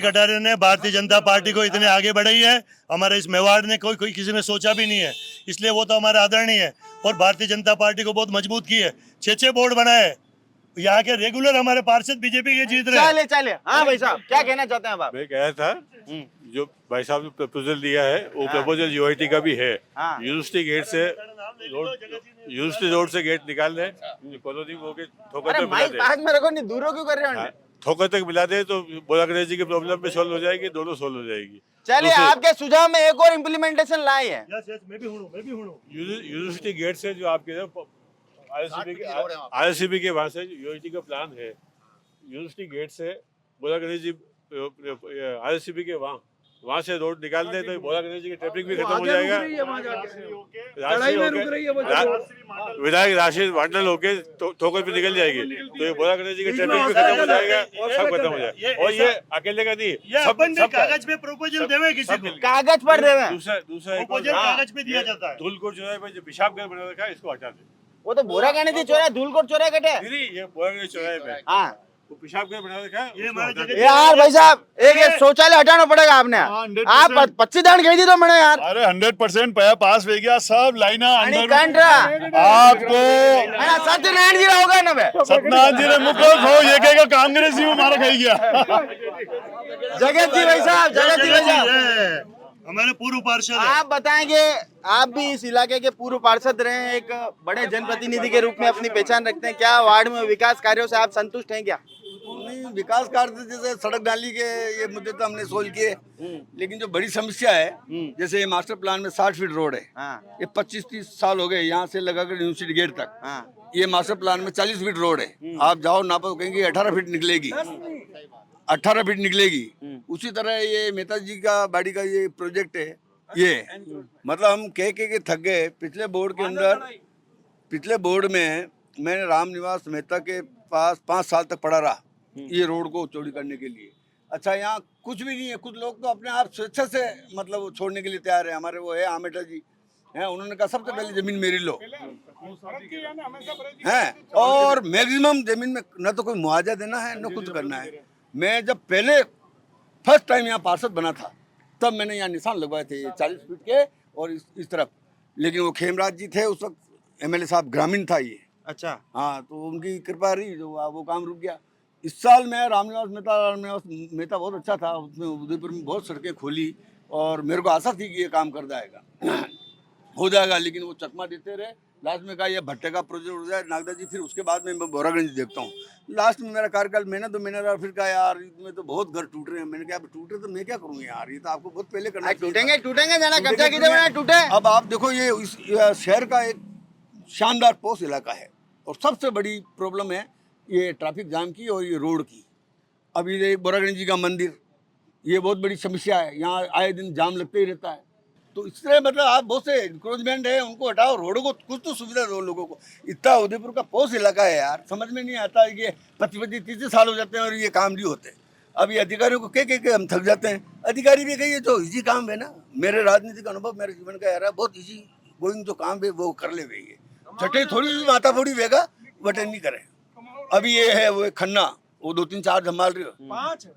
कटारिया ने भारतीय जनता पार्टी को इतने आगे बढ़ाई है, हमारे इस मेवाड़ ने कोई किसी ने सोचा भी नहीं है, इसलिए वो तो हमारा आदरणीय है। और भारतीय जनता पार्टी को बहुत मजबूत की है, 6 बोर्ड बनाए, यहाँ के रेगुलर हमारे पार्षद बीजेपी के जीत रहे हैं। चले हाँ भाई साहब, क्या कहना चाहते हैं आप? मैं कहा था जो भाई साहब ने प्रपोजल दिया है वो प्रपोजल यूआईटी का भी है। यूनिवर्सिटी गेट से यूनिवर्सिटी रोड से गेट निकाल दे, कॉलोनी को ठोकर तक मिला दे। आज मेरे को नहीं दूरों क्यों कर रहे हो? ठोकर तक मिला दे तो बोरा गणेश जी की प्रॉब्लम भी सॉल्व हो जाएगी, दोनों सॉल्व हो जाएगी। चलिए, आपके सुझाव में एक और इम्प्लीमेंटेशन लाए हैं। मैं भी हूँ। यूनिवर्सिटी गेट से जो आपके आरएससीबी के वहाँ से यूआईटी का प्लान है, यूनिवर्सिटी गेट से बोरा गणेश जी आरएससीबी के वहाँ से रोड निकाल दे तो बोरा गणेश जी की ट्रैफिक भी खत्म हो जाएगा। विधायक राशि वांडल होके ठोकर पे निकल जाएगी तो ये बोरा गणेश जी की ट्रैफिक भी खत्म हो जाएगा, सब खत्म हो जाएगा। और ये अकेले का नहीं, सब कागज पे प्रपोजल देवे किसी को, कागज पर देवे। दूसरा प्रपोजल कागज पे दिया जाता है। धूलकोट चौराहे पे जो पेशाब घर बना रखा है इसको हटा दे। वो तो बोरा गणेश जी चौराहे, धूलकोट चौराहे कटे। नहीं, ये बोरा गणेश चौराहे पे हाँ, वो पेशाब घर बना रखा है, ये हमारे जगह यार भाई साहब, एक शौचालय हटाना पड़ेगा आपने। आप 25 दान कही थी तो मैंने यार। अरे 100% पास हो गया, सब लाइना कंट्रा आपको सत्यनारायण जी होगा ना बे। सत्यनारायण जी ने मुको खो ये कहेगा कांग्रेस ही मारा खाई गया। जगत जी भाई साहब, जगत जी भाई साहब, हमारे पूर्व पार्षद आप बताएंगे, आप भी इस इलाके के पूर्व पार्षद रहे हैं, एक बड़े जनप्रतिनिधि के रूप में अपनी पहचान रखते हैं, क्या वार्ड में विकास कार्यों से आप संतुष्ट हैं क्या? नहीं, विकास कार्य जैसे सड़क नाली के ये मुद्दे तो हमने सोल्व किए, लेकिन जो बड़ी समस्या है जैसे मास्टर प्लान में 60 फीट रोड है, ये 25-30 साल हो गए यहाँ से लगाकर यूनिवर्सिटी गेट तक। ये मास्टर प्लान में 40 फीट रोड है, आप जाओ नापो कहेंगे 18 फीट निकलेगी, 18 फीट निकलेगी। उसी तरह ये मेहता जी का बाड़ी का ये प्रोजेक्ट है, ये मतलब हम कह के थक गए। पिछले बोर्ड में मैंने राम निवास मेहता के पास 5 साल तक पड़ा रहा ये रोड को चौड़ी करने के लिए। अच्छा, यहाँ कुछ भी नहीं है, कुछ लोग तो अपने आप स्वेच्छा से मतलब छोड़ने के लिए तैयार है। हमारे वो है आमेटा जी हैं, उन्होंने कहा सबसे पहले जमीन मेरी लो हैं, और मैक्सिमम जमीन में न तो कोई मुआवजा देना है न कुछ करना है। मैं जब पहले फर्स्ट टाइम यहाँ पार्षद बना था तब मैंने यहाँ निशान लगवाए थे 40 फीट के और इस तरफ, लेकिन वो खेमराज जी थे उस वक्त एमएलए साहब, ग्रामीण था ये। अच्छा, हाँ, तो उनकी कृपा रही जो वो काम रुक गया। इस साल मैं रामनिवास मेहता बहुत अच्छा था, उसमें उदयपुर में बहुत सड़कें खोली और मेरे को आशा थी कि ये काम कर जाएगा हो जाएगा, लेकिन वो चकमा देते रहे। लास्ट में कहा ये भट्टे का प्रोजेक्ट हो जाए नागदा जी, फिर उसके बाद में मैं बोरागंज देखता हूँ। लास्ट में मेरा कार्यकाल महीना 2 महीना रहा, फिर कहा यार इसमें तो बहुत घर टूट रहे हैं। मैंने कहा टूटे तो मैं क्या करूँ यार, ये तो आपको बहुत पहले करना है। टूटेंगे जाना कब्जा कीजिए, टूटे। अब आप देखो ये इस शहर का एक शानदार पोस्ट इलाका है और सबसे बड़ी प्रॉब्लम है ये ट्रैफिक जाम की और ये रोड की। अभी ये बोरागणेश जी का मंदिर, ये बहुत बड़ी समस्या है, यहाँ आए दिन जाम लगते ही रहता है। तो इसलिए मतलब आप बहुत से इंक्रोचमेंट है, उनको हटाओ, रोडों को कुछ तो सुविधा दो लोगों को। इतना उदयपुर का पोस्ट इलाका है यार, समझ में नहीं आता है कि 25-30 साल हो जाते हैं और ये काम नहीं होते। अब ये अधिकारियों को कह हम थक जाते हैं। अधिकारी भी कहिए जो इजी काम है ना, मेरे राजनीतिक अनुभव मेरे जीवन का यार बहुत इजी गोइंग जो काम है वो कर ले भैया, छठे थोड़ी भी माता फोड़ी वेगा बटन नहीं करे। अभी ये है वो खन्ना, वो 2-3-4 संभाल रहे हो, 5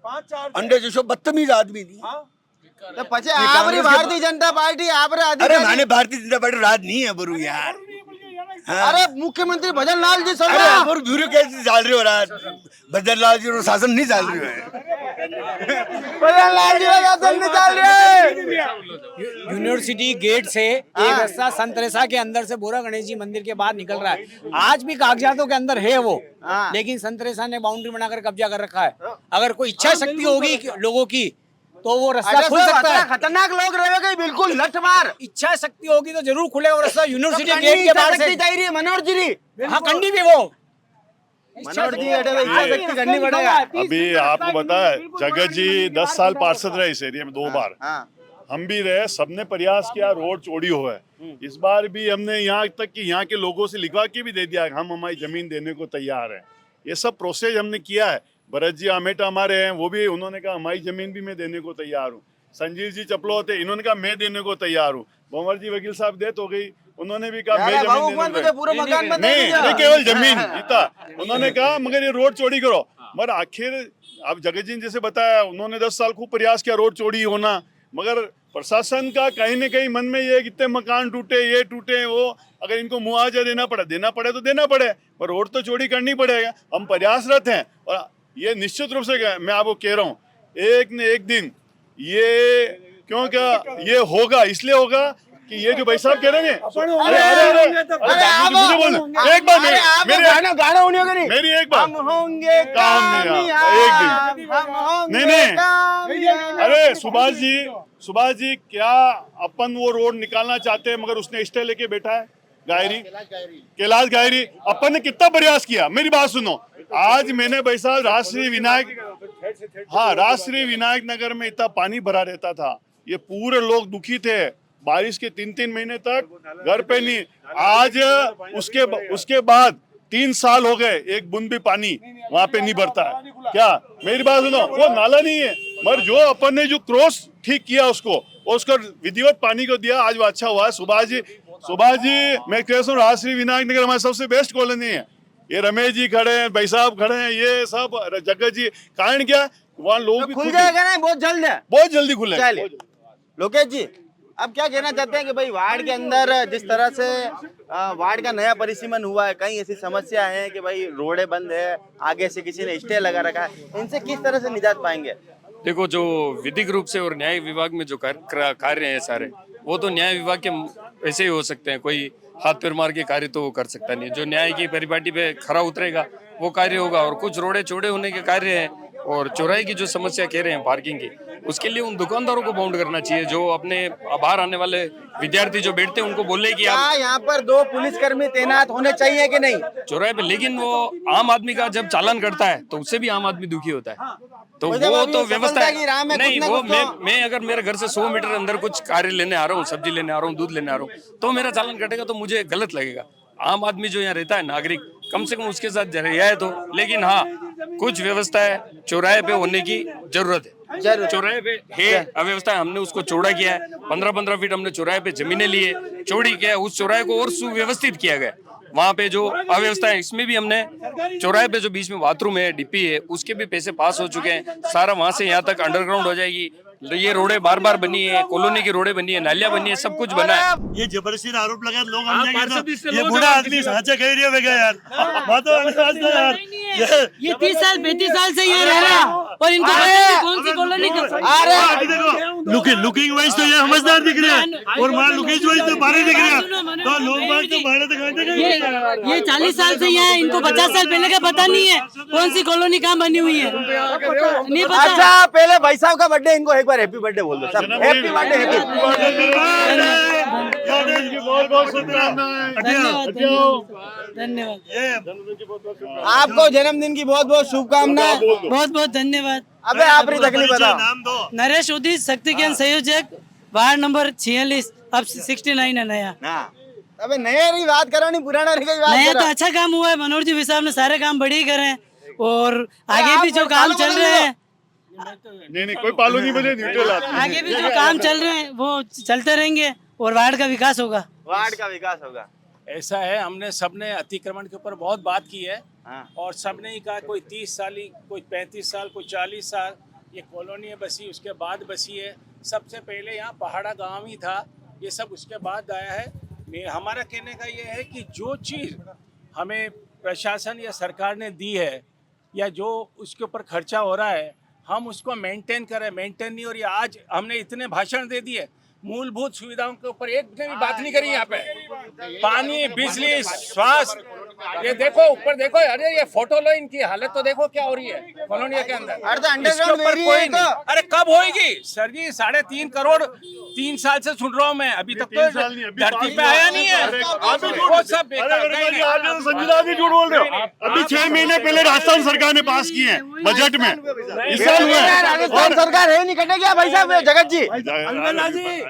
अंडे जैसो बदतमीज आदमी नहीं। तो पचे आपरी भारतीय जनता पार्टी आपरे अरे मैंने भारतीय जनता पार्टी राज नहीं है बरू यार। अरे मुख्यमंत्री भजन लाल जी सब ब्यूरोक्रेसी डाल रहे हो राज, भजन लाल जी और शासन नहीं डाल रहे हो। भजन लाल जी शासन नहीं डाल रहे। यूनिवर्सिटी गेट से एक रास्ता संत तेरेसा के अंदर से बोरा गणेश जी मंदिर के बाहर निकल रहा है। आज भी कागजातों के अंदर है वो, लेकिन संत तेरेसा ने बाउंड्री बनाकर कब्जा कर रखा है। अगर कोई इच्छा शक्ति होगी लोगों की तो वो रास्ता खुल सकता है। खतरनाक लोग रहेगा बिल्कुल लठ मार, इच्छा शक्ति होगी तो जरूर खुलेगा वो रास्ता। यूनिवर्सिटी गेट के बाहर से मनोहर जी, हाँ कंडी भी वो मनोहर जी इच्छा शक्ति करनी पड़ेगा। अभी आपको पता है जगत जी 10 साल पार्षद रहे इस एरिया में 2 बार, हम भी रहे, सबने प्रयास किया, रोड चौड़ी हुआ है। इस बार भी हमने यहाँ तक कि यहाँ के लोगों से लिखवा के भी दे दिया, हम हमारी जमीन देने को तैयार हैं। ये सब प्रोसेस हमने किया है। भरत जी आमेटा हमारे हैं, वो भी उन्होंने कहा हमारी जमीन भी मैं देने को तैयार हूँ। संजीव जी चपलो थे, इन्होंने कहा मैं देने को तैयार हूँ। भंवर जी वकील साहब डेथ हो गई, उन्होंने भी कहा मैं यार, बाबू जमीन हुकूमत देने मुझे पूरा मकान बना नहीं, दीजिए। नहीं केवल जमीन इतना, उन्होंने कहा मगर ये रोड चौड़ी करो। मगर आखिर अब जगत जी ने जैसे बताया, उन्होंने 10 साल खूब प्रयास किया रोड चौड़ी होना, मगर प्रशासन का कहीं न कहीं मन में ये कितने मकान टूटे, ये टूटे, वो अगर इनको मुआवजा देना पड़े तो देना पड़े, पर रोड तो चौड़ी करनी पड़ेगा। हम प्रयासरत हैं और ये निश्चित रूप से मैं आपको कह रहा हूँ एक न एक दिन ये क्योंकि ये होगा, इसलिए होगा कि ये जो भाई साहब कह रहे हैं, मुझे बोलना एक बार मेरी एक बार हम होंगे कामयाब, एक दिन नहीं अरे सुभाष जी क्या अपन वो रोड निकालना चाहते हैं, मगर उसने स्टे लेके बैठा है कैलाश गायरी। अपन ने कितना प्रयास किया, मेरी बात सुनो। आज मैंने भाई साहब राष्ट्रीय विनायक नगर में इतना पानी भरा रहता था, ये पूरे लोग दुखी थे, बारिश के 3-3 महीने तक घर पे नहीं। आज उसके बाद 3 साल हो गए, एक बूंद भी पानी वहां पे नहीं भरता है। क्या मेरी बात सुनो, वो नाला नहीं है, मगर जो अपन ने जो क्रॉस ठीक किया उसको विधिवत पानी को दिया, आज वो अच्छा हुआ है। सुभाष जी मैं कह रहा हूँ राष्ट्रीय विनायक नगर हमारी सबसे बेस्ट कॉलोनी है। ये रमेश जी खड़े हैं, भाई साहब खड़े हैं, ये सब जगत जी, कारण क्या वहाँ लोग भी खुल जाएगा ना, बहुत जल्द है, बहुत जल्दी खुलेगा। लोकेश जी अब क्या कहना चाहते हैं कि भाई वार्ड के अंदर जिस तरह से वार्ड का नया परिसीमन हुआ है, कई ऐसी समस्या है कि भाई रोडें बंद है, आगे से किसी ने स्टे लगा रखा है, इनसे किस तरह से निजात पाएंगे? देखो, जो विधिक रूप से और न्याय विभाग में जो कार्य हैं सारे, वो तो न्याय विभाग के ऐसे ही हो सकते हैं, कोई हाथ पैर मार के कार्य तो वो कर सकता नहीं। जो न्याय की परिपाटी पे खरा उतरेगा वो कार्य होगा। और कुछ रोडे चौड़े होने के कार्य हैं, और चौराहे की जो समस्या कह रहे हैं पार्किंग की, उसके लिए उन दुकानदारों को बाउंड करना चाहिए, जो अपने बाहर आने वाले विद्यार्थी जो बैठते हैं उनको बोले कि आप यहाँ पर 2 पुलिसकर्मी तैनात होने चाहिए कि नहीं चौराहे पे। लेकिन वो आम आदमी का जब चालान करता है तो उससे भी आम आदमी दुखी होता है, तो वो तो व्यवस्था है नहीं। वो मैं अगर मेरे घर से 100 मीटर अंदर कुछ कार्य लेने आ रहा हूँ, सब्जी लेने आ रहा हूँ, दूध लेने आ रहा हूँ, तो मेरा चालान कटेगा तो मुझे गलत लगेगा। आम आदमी जो यहाँ रहता है, नागरिक, कम से कम उसके साथ रियायत हो। लेकिन हाँ, कुछ व्यवस्था है चौराहे पे होने की जरूरत है। चौराहे पे है अव्यवस्था, हमने उसको चौड़ा किया है, 15-15 फीट हमने चौराहे पे जमीनें ली है, चौड़ी किया है, उस चौराहे को और सुव्यवस्थित किया गया। वहाँ पे जो अव्यवस्था है, इसमें भी हमने चौराहे पे जो बीच में बाथरूम है, डीपी है, उसके भी पैसे पास हो चुके हैं। सारा वहाँ से यहाँ तक अंडरग्राउंड हो जाएगी। ये रोडे बार बनी है, कॉलोनी की रोडे बनी है, नालियाँ बनी है, सब कुछ बना है। ये जबरदस्ती आरोप लगा लोग हम जाएंगे, ये बूढ़ा आदमी सांचा कह रही है यार, यार ये 30 साल 35 साल से यहाँ रह रहा है और इनको कौन सी कॉलोनी लुकिंग वाइज तो ये समझदार दिख रहे हैं, और वहाँ लुकिंग वाइज तो बाहर दिख रहे हैं, तो लोग बाहर तो बाहर तो ये 40 साल से यहाँ, इनको 50 साल पहले का पता नहीं है कौन सी कॉलोनी कहाँ बनी हुई है, नहीं पता। अच्छा, पहले भाई साहब का बर्थडे, इनको एक बार हैप्पी बर्थडे बोल दो सब। हैप्पी बर्थडे, धन्यवाद। आपको जन्मदिन की बहुत बहुत शुभकामनाएं। बहुत बहुत धन्यवाद। अबे आप अपनी तकलीफ बताओ। नाम दो। नरेश उदी, शक्ति केंद्र संयोजक, वार्ड नंबर 46, अब 69 है नया। अबे नया नहीं बात करो, नहीं पुराना नहीं बात नया करो। तो अच्छा काम हुआ है, मनोहर जी साहब ने सारे काम बढ़िया करे हैं, और आगे भी जो काम चल रहे हैं, नहीं कोई पालू नहीं बजे, न्यूट्रल आगे भी जो काम चल रहे हैं वो चलते रहेंगे और वार्ड का विकास होगा। वार्ड का विकास होगा। ऐसा है, हमने सबने अतिक्रमण के ऊपर बहुत बात की है, और सबने ही कहा कोई 30 साल, कोई 35 साल, कोई 40 साल ये कॉलोनी बसी, उसके बाद बसी है। सबसे पहले यहाँ पहाड़ा गांव ही था, ये सब उसके बाद आया है। हमारा कहने का ये है कि जो चीज़ हमें प्रशासन या सरकार ने दी है, या जो उसके ऊपर खर्चा हो रहा है, हम उसको मेंटेन करें। मेंटेन नहीं हो रही। आज हमने इतने भाषण दे दिए, मूलभूत सुविधाओं के ऊपर एक ने भी बात नहीं करी। यहाँ पे पानी, बिजली, स्वास्थ्य, ये देखो ऊपर देखो, अरे ये फोटो लो, इनकी हालत तो देखो क्या हो रही है कॉलोनी के अंदर। इसके ऊपर कोई नहीं। अरे कब होएगी सर जी? 3.5 करोड़ 3 साल से सुन रहा हूँ मैं, अभी तक तो धरती पे आया नहीं है। वो सब संजीदा जी झूठ बोल रहे हो। अभी 6 महीने पहले राजस्थान सरकार ने पास किए हैं बजट में, इस साल हुआ है। राजस्थान सरकार है नहीं कटेगी भाई साहब, जगत जी।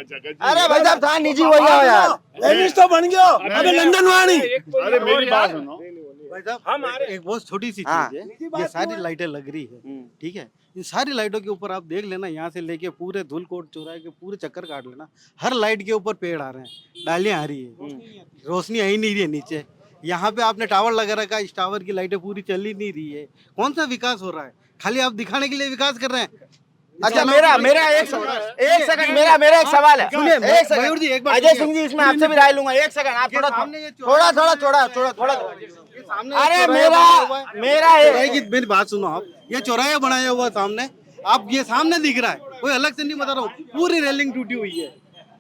अरे भाई साहब था निजी हो गया यार, तो बन गया। अबे लंदन वाणी। अरे मेरी बात सुनो, भाई साहब एक बहुत छोटी सी हाँ। चीज है, ये सारी लाइटें लग रही है, ठीक है, इन सारी लाइटों के ऊपर आप देख लेना, यहाँ से लेके पूरे धूलकोट चौराहे के पूरे चक्कर काट लेना, हर लाइट के ऊपर पेड़ आ रहे हैं, डालियां आ रही है, रोशनी आ ही नहीं रही है नीचे। यहाँ पे आपने टावर लगा रखा है, इस टावर की लाइटें पूरी चल ही नहीं रही है। कौन सा विकास हो रहा है? खाली आप दिखाने के लिए विकास कर रहे हैं। अच्छा मेरा एक सेकंड मेरा एक सवाल है, सुनिए एक सेकंड अजय सिंह जी, इसमें आपसे भी राय लूंगा। एक सेकंड आप थोड़ा अरे मेरा मेरी बात सुनो आप, ये चौराहा बनाया हुआ सामने, आप ये सामने दिख रहा है, कोई अलग से नहीं बता रहा हूँ, पूरी रेलिंग टूटी हुई है,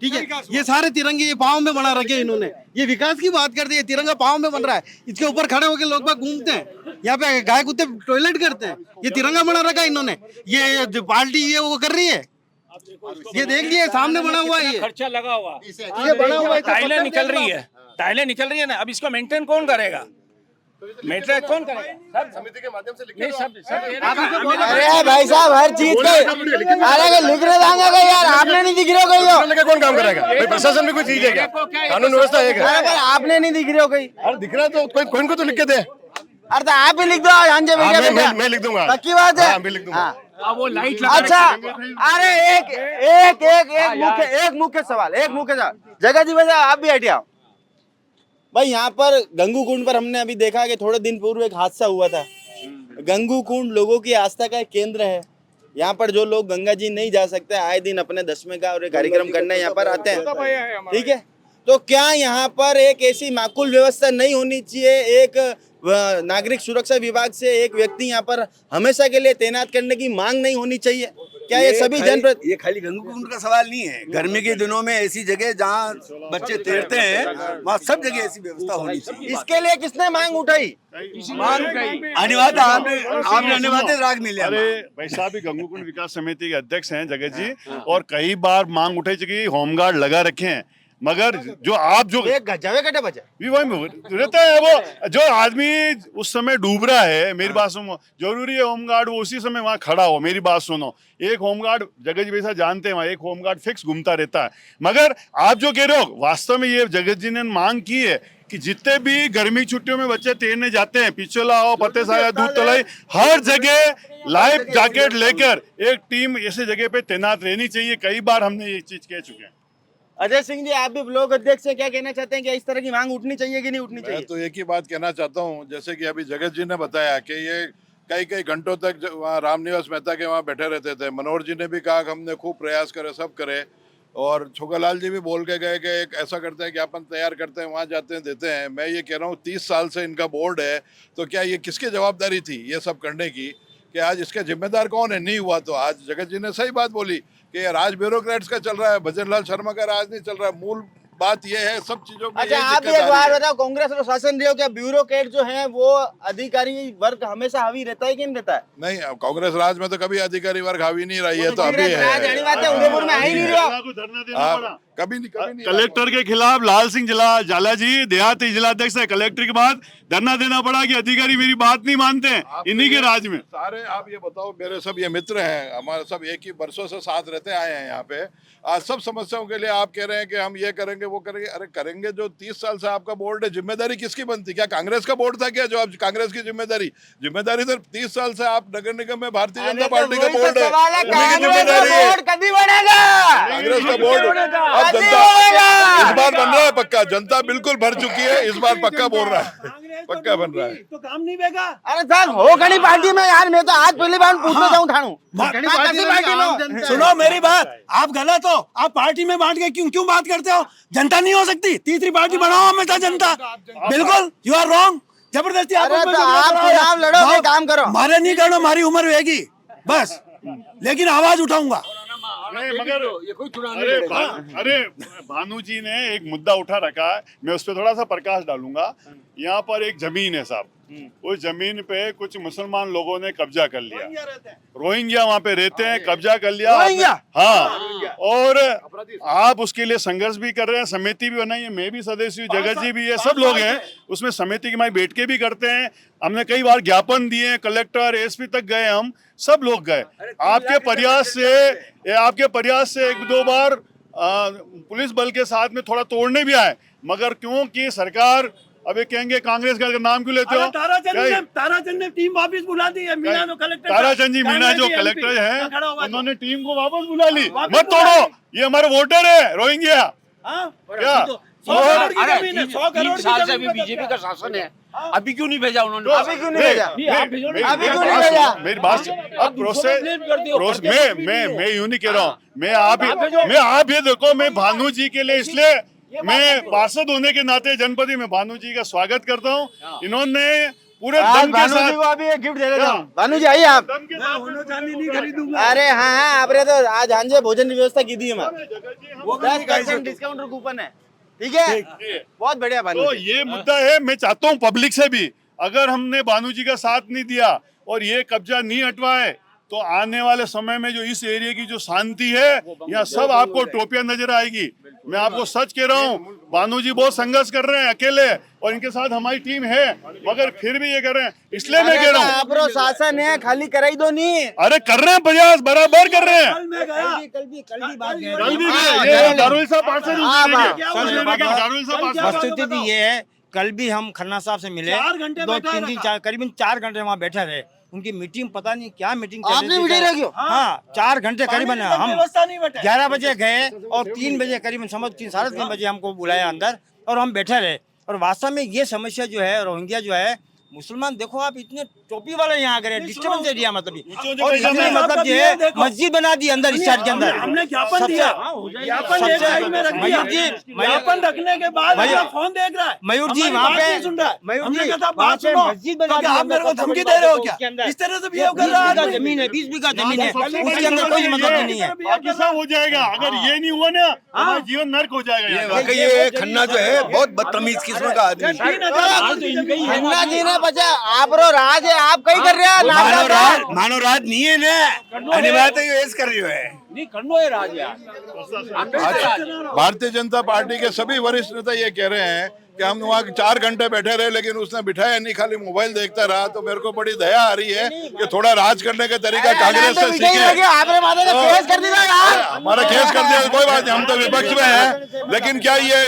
ठीक है, ये सारे तिरंगे ये पाँव में बना रखे हैं इन्होंने, ये विकास की बात करते हैं, तिरंगा पाँव में बन रहा है, इसके ऊपर खड़े होकर लोग बाग घूमते हैं, यहाँ पे गाय कुत्ते टॉयलेट करते हैं, ये तिरंगा बना रखा है इन्होंने, ये जो पार्टी ये वो कर रही है, ये देख लिए सामने बना हुआ है, ये खर्चा लगा हुआ, ये बना हुआ है, टाइलें निकल रही है ना, अब इसको मेंटेन कौन करेगा? मेंटेन कौन करेगा? समिति के माध्यम से लिखिए सब। अरे भाई साहब हर चीज के अरे लिख रहे देंगे यार, आपने नहीं दिख रहे हो कहीं, कौन काम करेगा भाई? प्रशासन में कोई चीज है क्या? कानून व्यवस्था एक है, अगर आपने नहीं दिख रहे हो कहीं, अरे दिख रहा तो कोई को तो लिख के दे। अरे तो आप ही लिख दो, हांजे भैया मैं लिख दूंगा, पक्की बात है, मैं लिख दूंगा। हाँ। वो लाइट अच्छा अरे एक मुख्य सवाल जगह जी वैसे आप भी हटे आओ भाई। यहाँ पर गंगू कुंड पर हमने अभी देखा कि थोड़े दिन पूर्व एक हादसा हुआ था। गंगू कुंड लोगों की आस्था का एक केंद्र है, यहाँ पर जो लोग गंगा जी नहीं जा सकते आए दिन अपने दसवें का और एक कार्यक्रम करने यहाँ पर आते हैं, ठीक है, तो क्या यहाँ पर एक ऐसी माकूल व्यवस्था नहीं होनी चाहिए? एक नागरिक सुरक्षा विभाग से एक व्यक्ति यहाँ पर हमेशा के लिए तैनात करने की मांग नहीं होनी चाहिए क्या? ये सभी ये खाली गंगू कुंड का सवाल नहीं है, गर्मी के दिनों में ऐसी जगह जहाँ बच्चे तैरते हैं वहाँ सब जगह ऐसी व्यवस्था होनी चाहिए। इसके लिए किसने मांग उठाई? आपने अनिवार्य राग मिले। अरे भाई साहब ही गंगू कुंड विकास समिति के अध्यक्ष हैं जगत जी, और कई बार मांग उठाई चुकी, होमगार्ड लगा रखे हैं, मगर जो आप जो कटे बचा वही रहता है, वो जो आदमी उस समय डूब रहा है, मेरी बात सुनो, जरूरी है होमगार्ड वो उसी समय वहाँ खड़ा हो? मेरी बात सुनो, एक होमगार्ड जगत जी वैसा जानते हैं, वहाँ एक होमगार्ड फिक्स घूमता रहता है, मगर आप जो कह रहे हो वास्तव में ये जगत जी ने मांग की है कि जितने भी गर्मी छुट्टियों में बच्चे तैरने जाते हैं, पिछला हो, फतेह साया, दूध तलाई, हर जगह लाइफ जैकेट लेकर एक टीम ऐसे जगह पे तैनात रहनी चाहिए। कई बार हमने ये चीज कह चुके हैं। अजय सिंह जी आप भी ब्लॉक अध्यक्ष से क्या कहना चाहते हैं कि इस तरह की मांग उठनी चाहिए कि नहीं उठनी चाहिए? मैं तो एक ही बात कहना चाहता हूँ, जैसे कि अभी जगत जी ने बताया कि ये कई घंटों तक वहाँ रामनिवास मेहता के वहाँ बैठे रहते थे। मनोहर जी ने भी कहा कि हमने खूब प्रयास करे, सब करे, और छोकालाल जी भी बोल के गए कि एक ऐसा करते हैं कि अपन तैयार करते हैं, वहाँ जाते हैं, देते हैं। मैं ये कह रहा हूँ 30 साल से इनका बोर्ड है, तो क्या ये किसकी जवाबदारी थी ये सब करने की कि आज इसका जिम्मेदार कौन है? नहीं हुआ तो आज जगत जी ने सही बात बोली कि राज ब्यूरोक्रेट्स का चल रहा है, भजनलाल शर्मा का राज नहीं चल रहा है। मूल बात ये है सब चीजों में। अच्छा आप एक बार बताओ, कांग्रेस और शासन रहे हो, क्या ब्यूरोक्रेट जो है वो अधिकारी वर्ग हमेशा हावी रहता है कि नहीं रहता है? नहीं, कांग्रेस राज में तो कभी अधिकारी वर्ग हावी नहीं रही है, तो अभी उदयपुर में ही नहीं रहा कभी नहीं। कलेक्टर के खिलाफ लाल सिंह जाला जी देहाती जिलाध्यक्ष है, कलेक्टर के बाद धरना देना पड़ा कि अधिकारी मेरी बात नहीं मानते हैं इन्हीं के राज में। सारे आप ये बताओ, मेरे सब ये मित्र हैं, हमारे सब एक ही बरसों से साथ रहते आए हैं यहाँ पे। आज सब समस्याओं के लिए आप कह रहे हैं कि हम ये करेंगे वो करेंगे। अरे करेंगे जो 30 साल से आपका बोर्ड है, जिम्मेदारी किसकी बनती? क्या कांग्रेस का बोर्ड था क्या जो अब कांग्रेस की जिम्मेदारी तो 30 साल से आप नगर निगम में भारतीय जनता पार्टी का बोर्ड है, उन्हीं की जिम्मेदारी है। कांग्रेस का बोर्ड अब जनता इस बार बन रहा है पक्का, जनता बिल्कुल भर चुकी है, इस बार पक्का बोल रहा है, पक्का बन रहा है। तो काम नहीं बेगा। अरे साहब हो गई पार्टी में यार, मैं तो आज पहली बार पूछना चाहूँ थानू सुनो मेरी बात, आप गलत हो, आप पार्टी में बांट के क्यों बात करते हो? जनता नहीं हो सकती, तीसरी पार्टी बनाओ हमेशा जनता। बिल्कुल यू आर रॉन्ग, जबरदस्ती आप चुनाव लड़ो, काम करो। मारे नहीं करना, हमारी उम्र होगी बस, लेकिन आवाज उठाऊंगा। मगर ये कोई चुनाव नहीं। अरे भानु जी ने एक मुद्दा उठा रखा है, मैं उस पर थोड़ा सा प्रकाश डालूंगा। यहाँ पर एक जमीन है साहब, उस जमीन पे कुछ मुसलमान लोगों ने कब्जा कर लिया, रोहिंग्या वहाँ पे रहते हैं, कब्जा कर लिया। हाँ, और आप उसके लिए संघर्ष भी कर रहे हैं, समिति भी बनाई है, मैं भी सदस्य हूँ, जगत जी भी है, सब लोग हैं उसमें, समिति की माई बैठ के भी करते हैं। हमने कई बार ज्ञापन दिए, कलेक्टर एसपी तक गए, हम सब लोग गए। आपके प्रयास से 1-2 बार पुलिस बल के साथ में थोड़ा तोड़ने भी आए, मगर क्योंकि सरकार अब ये कहेंगे कांग्रेस का नाम क्यों लेते हो? ताराचंद ने टीम वापस बुला दी है। मीना जो कलेक्टर ताराचंद जी मीना जो कलेक्टर है उन्होंने टीम को वापस बुला ली। मत तोड़ो, ये हमारे वोटर है रोहिंग्या। क्या 3 साल से अभी बीजेपी का शासन है, अभी क्यों नहीं भेजा उन्होंने? अभी क्यों नहीं भेजा? मेरी बात अब प्रोसेस मैं यूं नहीं कह रहा हूँ। मैं आप ये देखो, मैं भानु जी के लिए इसलिए मैं पार्षद होने के नाते जनपदी में भानु जी का स्वागत करता हूँ। इन्होंने पूरे दम के साथ को अभी एक गिफ्ट दे देता हूँ। भानु जी आइए आप। नहीं खरीदूंगा। अरे हाँ, आपने तो आज हांजे भोजन की व्यवस्था की थी हमारे, 10% डिस्काउंट कूपन है, ठीक है? बहुत बढ़िया भानु तो जी। ये मुद्दा है। मैं चाहता हूँ पब्लिक से भी, अगर हमने भानु जी का साथ नहीं दिया और ये कब्जा नहीं हटवाए तो आने वाले समय में जो इस एरिया की जो शांति है, यहाँ सब आपको टोपियां नजर आएगी। मैं आपको सच कह रहा हूँ, भानु जी बहुत संघर्ष कर रहे हैं अकेले, और इनके साथ हमारी टीम है, मगर फिर भी ये कर रहे हैं। इसलिए मैं कह रहा हूँ आप शासन है, खाली कराई दो नहीं। अरे कर रहे हैं, प्रयास बराबर कर रहे हैं। कल भी बात दारुल साहब पार्षद वस्तुस्थिति ये है, कल भी हम खन्ना साहब से मिले, 2-3 दिन करीबन 4 घंटे वहाँ बैठे रहे। उनकी मीटिंग पता नहीं क्या मीटिंग चल आपने मीटिंग रखी? हाँ, 4 घंटे करीबन। हम 11 बजे गए और 3 बजे करीबन समझ 3 साढ़े 3 बजे हमको बुलाया अंदर और हम बैठे रहे। और वास्तव में ये समस्या जो है रोहिंग्या जो है, मुसलमान देखो आप इतने टोपी वाले यहाँ आ गए, डिस्टर्बेंस एरिया मतलब और इसमें मतलब जो है मस्जिद बना दी अंदर इस साइड के अंदर। हमने ज्ञापन दिया, ज्ञापन एक साइड में रख दिया। ज्ञापन रखने के बाद फोन देख रहा है मयूर जी वहाँ पे, मयूर जी मस्जिद बना दी। आप मेरे को धमकी दे रहे हो क्या? इस तरह से बिहेव कर रहा है। जमीन है, 20 बीघा जमीन है, उसके अंदर कोई मतलब नहीं है। बाकी सब हो जाएगा। अगर ये नहीं हुआ ना, हमारा जीवन नर्क हो जाएगा। वाकई ये खन्ना जो है बहुत बदतमीज किस्म का आदमी। खन्ना जी ने बचा, आप रो राज है, आप कहीं कर रहे हैं? मानो राज नहीं है ना, अनिवार्य ये कर रही है। नहीं कन्नो है राज यार। भारतीय जनता पार्टी के सभी वरिष्ठ नेता ये कह रहे हैं कि हम वहाँ 4 घंटे बैठे रहे, लेकिन उसने बिठाया नहीं, खाली मोबाइल देखता रहा। तो मेरे को बड़ी दया आ रही है कि थोड़ा राज करने का तरीका कांग्रेस से सीखे। आपने माता ने केस कर दिया यार। हमारा केस कर दिया, कोई बात नहीं, हम तो विपक्ष में हैं। लेकिन क्या ये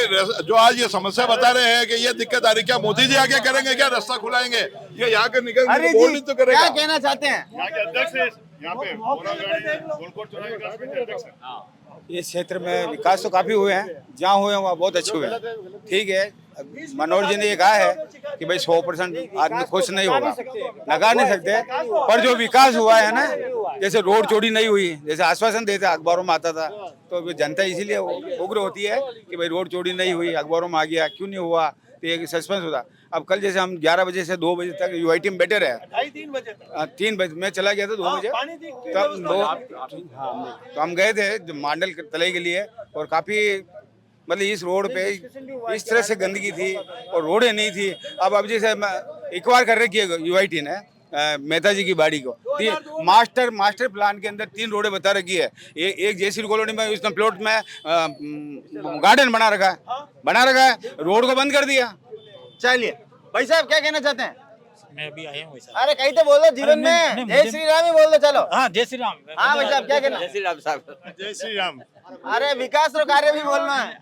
जो आज ये समस्या बता रहे हैं कि ये दिक्कत आ रही, क्या मोदी जी आगे करेंगे? क्या रास्ता खुलाएंगे? ये यहाँ के निकल बोल तो करेगा। क्या कहना चाहते हैं? यहाँ के अध्यक्ष है, यहाँ पे गोलकोट चुनाव विकास समिति अध्यक्ष है। ये क्षेत्र में विकास तो काफी हुए हैं, जहाँ हुए हैं वहाँ बहुत अच्छे हुए हैं, ठीक है। मनोहर जी ने ये कहा है कि भाई 100% आदमी खुश नहीं होगा, नकार नहीं सकते, पर जो विकास हुआ है ना, जैसे रोड चोरी नहीं हुई, जैसे आश्वासन देते अखबारों में आता था, तो जनता इसीलिए उग्र होती है कि भाई रोड चोरी नहीं हुई, अखबारों में आ गया, क्यों नहीं हुआ, तो एक सस्पेंस होता। अब कल जैसे हम 11 बजे से 2 बजे तक यूआईटी में बैठे रहे, 3 बजे मैं चला गया था 2 बजे, तो हम गए थे मांडल तलाई के लिए, और काफी मतलब इस रोड पे इस तरह से गंदगी थी और रोडें नहीं थी। अब जैसे एक बार कर रखी है यूआईटी ने मेहता जी की बाड़ी को, मास्टर प्लान के अंदर 3 रोडें बता रखी है। एक जयश्री कॉलोनी में उसने प्लॉट में गार्डन बना रखा है, रोड को बंद कर दिया। चलिए भाई साहब क्या कहना चाहते हैं? मैं अभी आया हूँ। अरे कहीं तो बोल दो जीवन में, जय श्री राम ही बोल दो। चलो हाँ, जय श्री राम। हाँ भाई साहब क्या कहना? जय श्री राम साहब। जय श्री राम। अरे विकास और कार्य भी बोलना है।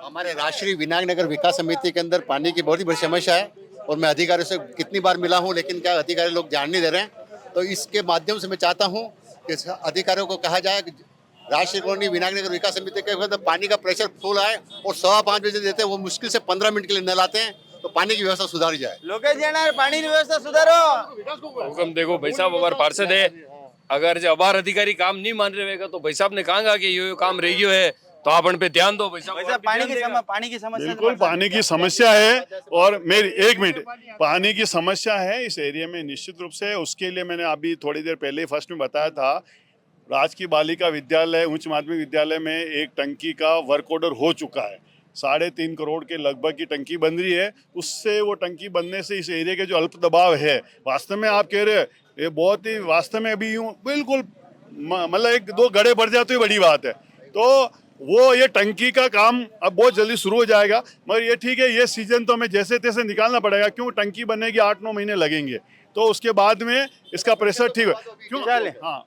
हमारे राष्ट्रीय विनायक नगर विकास समिति के अंदर पानी की बहुत ही बड़ी समस्या है, और मैं अधिकारियों से कितनी बार मिला हूं, लेकिन क्या अधिकारी लोग ध्यान नहीं दे रहे हैं। तो इसके माध्यम से मैं चाहता हूं कि अधिकारियों को कहा जाए कि राष्ट्रीय कॉलोनी विनायक नगर विकास समिति के अंदर पानी का प्रेशर फुल आए, और 5:15 बजे देते हैं, वो मुश्किल से 15 मिनट के लिए नल आते हैं, तो पानी की व्यवस्था सुधारी जाए। लोकेश जी पानी की व्यवस्था सुधारो। हुक्म देखो भाई साहब, हमारे पार्षद है, अगर जो अबार अधिकारी काम नहीं मान रहेगा तो भाई साहब ने कहा कि ये काम रही है, तो आप पे ध्यान दो भाई साहब। पानी की समस्या बिल्कुल पानी की समस्या है, और मेरी 1 मिनट, पानी की समस्या है इस एरिया में निश्चित रूप से। उसके लिए मैंने अभी थोड़ी देर पहले फर्स्ट में बताया था, राजकीय बालिका विद्यालय उच्च माध्यमिक विद्यालय में एक टंकी का वर्क ऑर्डर हो चुका है। 3.5 करोड़ के लगभग की टंकी बन रही है। उससे वो टंकी बनने से इस एरिया के जो अल्प दबाव है, वास्तव में आप कह रहे हैं ये बहुत ही वास्तव में अभी यूँ बिल्कुल मतलब 1-2 गड्ढे भर जाए तो ही बड़ी बात है। तो वो ये टंकी का काम अब बहुत जल्दी शुरू हो जाएगा, मगर ये ठीक है, ये सीजन तो हमें जैसे तैसे निकालना पड़ेगा, क्यों टंकी बनने की 8-9 महीने लगेंगे, तो उसके बाद में इसका प्रेशर ठीक है। क्यों? चले हाँ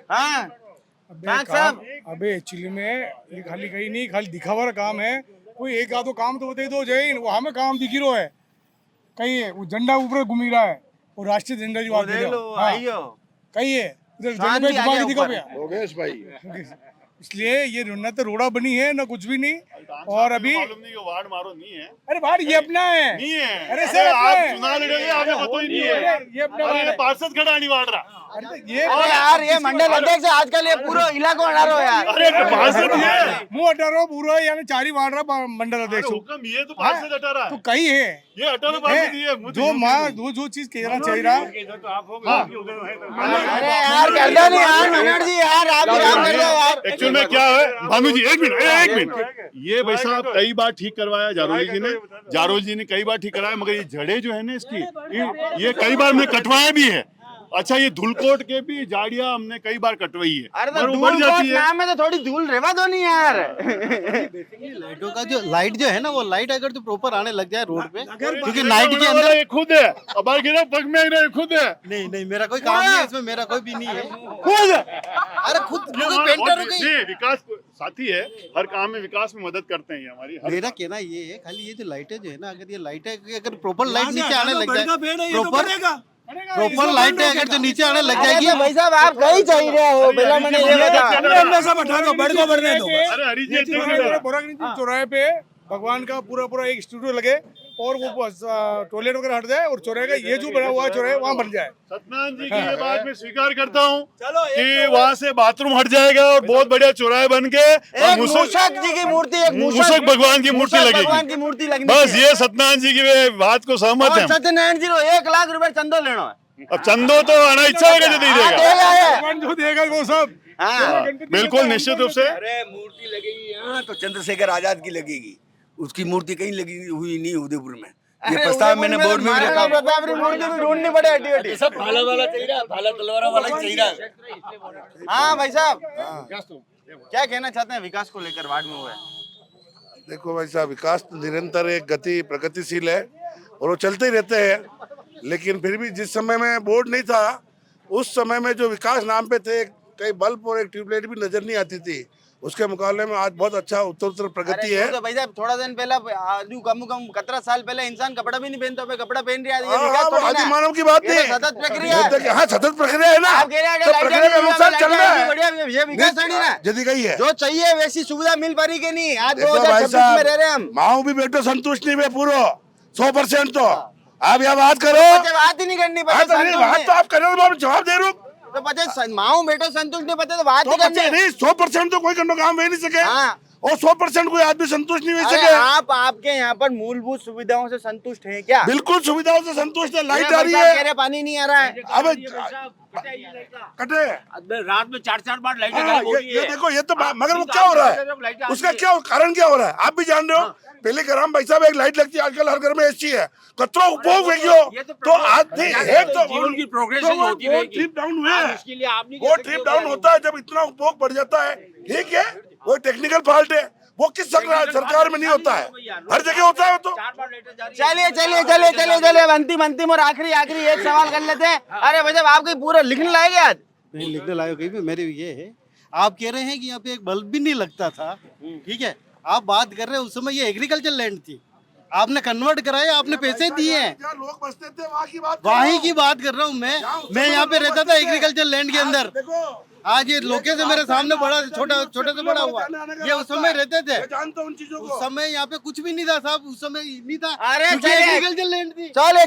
हाँ अबे एक्चुअली में ये खाली कहीं नहीं, खाली दिखावा का काम है। कोई एक आधो काम तो बता दो जय हिंद, वो हमें काम दिख रहा है कहीं है, वो झंडा ऊपर घूम रहा है, वो राष्ट्रीय झंडा की बात कर रहा है कहीं है उधर झंडे पे घुमा के दिखाओ भैया योगेश भाई। इसलिए ये न तो रोड़ा बनी है ना कुछ भी नहीं। और अभी मालूम नहीं वार्ड मारो नहीं है, अरे वार्ड ये अपना है, नहीं है। अरे सर आप चुनाव लड़ोगे, आपको पता ही नहीं है। ये अपना अरे पार्षद खड़ा नहीं वाड़ रहा। ये यार ये मंडल अध्यक्ष आजकल ये पूरा इलाको हटा रहे हो यार। अरे पार्षद है, मुंह हटा रहा पूरा, यानी चारी वाड़ रहा मंडल अध्यक्ष हुक्म ये तो पार्षद हटा रहा तो है, कहीं है ये हटा लो पार्षद ये जो माँ जो चीज कहना चाहिए रहा। अरे यार करना नहीं यार मनोहर जी, यार आप भी काम कर रहे हो यार। एक्चुअल में क्या है भानु जी, एक मिनट, ये भाई साहब कई बार ठीक करवाया जारोल जी ने कई बार ठीक कराया, मगर ये जड़े जो है ना इसकी, ये कई बार हमने कटवाया भी है। अच्छा ये धूलकोट के भी झाड़ियां हमने कई बार कटवाई है, अरे पर तो वो बढ़ धूल जाती है। नाम है तो थोड़ी धूल रेवा दो नहीं यार। लाइटों का जो लाइट जो है ना, वो लाइट अगर जो प्रॉपर आने लग जाए रोड पे, क्योंकि नाइट के अंदर खुद है, अब गिरा पग में खुद है। नहीं नहीं मेरा कोई काम नहीं है इसमें, मेरा कोई भी नहीं है खुद अरे खुद पेंटर हो गई। विकास साथी है, हर काम में विकास में मदद करते हैं ये हमारी। मेरा कहना ये है, खाली ये जो लाइटें जो है ना, अगर ये लाइटें अगर प्रॉपर लाइट नीचे आने लग जाए, प्रॉपर लाइटें अगर जो नीचे आने लग जाएगी। भाई साहब आप कहीं चाहिए रहे हो, पहला मैंने ये बता। सब हटा दो, बढ़ को बढ़ने दो। अरे हरी जी चौराहे पे भगवान का पूरा एक स्टूडियो लगे और वो टॉयलेट वगैरह हट जाए और चौराहे का ये जो बना हुआ चौराहे वहाँ बन जाए। सत्यनारायण जी की ये बात मैं स्वीकार करता हूँ कि वहाँ से बाथरूम हट जाएगा और बहुत बढ़िया चौराहे बन के एक मूषक जी की मूर्ति, एक मूषक भगवान की मूर्ति भगवान की लगेगी। मूर्ति लगनी बस ये सत्यनारायण जी की बात को सहमत है। सत्यनारायण जी को 1 लाख रुपए चंदो लेना है। अब चंदो तो आना इच्छा होगा जो नहीं देगा, भगवान जो देगा वो सब। बिल्कुल निश्चित रूप से। अरे मूर्ति लगेगी यहाँ तो चंद्रशेखर आजाद की लगेगी, उसकी मूर्ति कहीं लगी हुई नहीं उदयपुर में। ये प्रस्ताव मैंने बोर्ड में भी रखा। मूर्ति भी ढूंढनी पड़े हड्डी हड्डी। सब भाला वाला चाहिए, भाला तलवार वाला चाहिए। हाँ भाई साहब क्या कहना चाहते हैं विकास को लेकर वार्ड में हुआ है? देखो भाई साहब, विकास तो निरंतर एक गति प्रगतिशील है और वो चलते ही रहते हैं, लेकिन फिर भी जिस समय में बोर्ड नहीं था उस समय में जो विकास नाम पे थे, कई बल्ब और एक ट्यूबलाइट भी नजर नहीं आती थी, उसके मुकाबले में आज बहुत अच्छा उत्तर प्रगति है। तो भाई साहब थोड़ा दिन पहले कम 17 साल पहले इंसान कपड़ा भी नहीं पहनता, कपड़ा पहन रहा है। आदि मानव की बात नहीं, सतत प्रक्रिया है। हाँ सतत प्रक्रिया है ना, आप कह रहे हैं कि तो लाइटें प्रक्रिया के अनुसार चल रहा है। बढ़िया, ये विकास थोड़ी ना यदि गई है जो चाहिए वैसी सुविधा मिल पा रही कि नहीं? आज देखो भाई 2026 में रह रहे हैं हम। साहब, माओ भी बेटो संतुष्ट नहीं हुए पूरा 100%। तो आप यहाँ बात करो, बात ही नहीं करनी बात तो आप करो, मैं जवाब दे रहा हूँ। तो पता माओ बेटो संतुष्ट नहीं पता तो बात ही करनी नहीं। 100% तो कोई करना काम हो नहीं सके और 100% कोई आदमी संतुष्ट नहीं हो सके। आप आपके यहाँ पर मूलभूत सुविधाओं से संतुष्ट हैं क्या? बिल्कुल सुविधाओं से संतुष्ट है। लाइट आ रही है, पानी नहीं आ रहा है। अब कटे रात में 4-4 बार लाइटें हाँ, गायब हो रही ये है। देखो, ये तो मगर वो क्या हो रहा है, उसका क्या कारण क्या हो रहा है आप भी जान रहे हो। पहले ग्राम भाई साहब एक लाइट लगती है, आजकल हर घर में एसी है, कतरा उपभोग तो आज एक तो जीवन की प्रोग्रेशन होती है, ट्रिप डाउन हुआ है, उसके लिए आपने वो ट्रिप डाउन होता है जब इतना उपभोग बढ़ जाता है। ठीक है, वो टेक्निकल फॉल्ट है, वो किस सरकार में नहीं होता है, हर जगह होता है। तो चलिए अब अंतिम और आखिरी एक सवाल कर लेते हैं। अरे भाई साहब आप कहीं पूरा लिखने लाएंगे आज? नहीं लिखने लायक कहीं भी मेरे ये है, आप कह रहे हैं कि यहाँ पे एक बल्ब भी नहीं लगता था। ठीक है, आप बात कर रहे हैं उस समय ये एग्रीकल्चर लैंड थी, आपने कन्वर्ट कराया, आपने पैसे दिए हैं, लोग बसते थे वहीं की बात कर रहा हूँ मैं यहाँ पे रहता था एग्रीकल्चर लैंड के अंदर। आज ये लोकेशन मेरे सामने बड़ा छोटे से बड़ा हुआ, ये उस समय रहते थे, जानता हूँ उन चीजों को। उस समय यहाँ पे कुछ भी नहीं था साहब, उस समय नहीं था। अरे एग्रीकल्चर लैंड थी। चले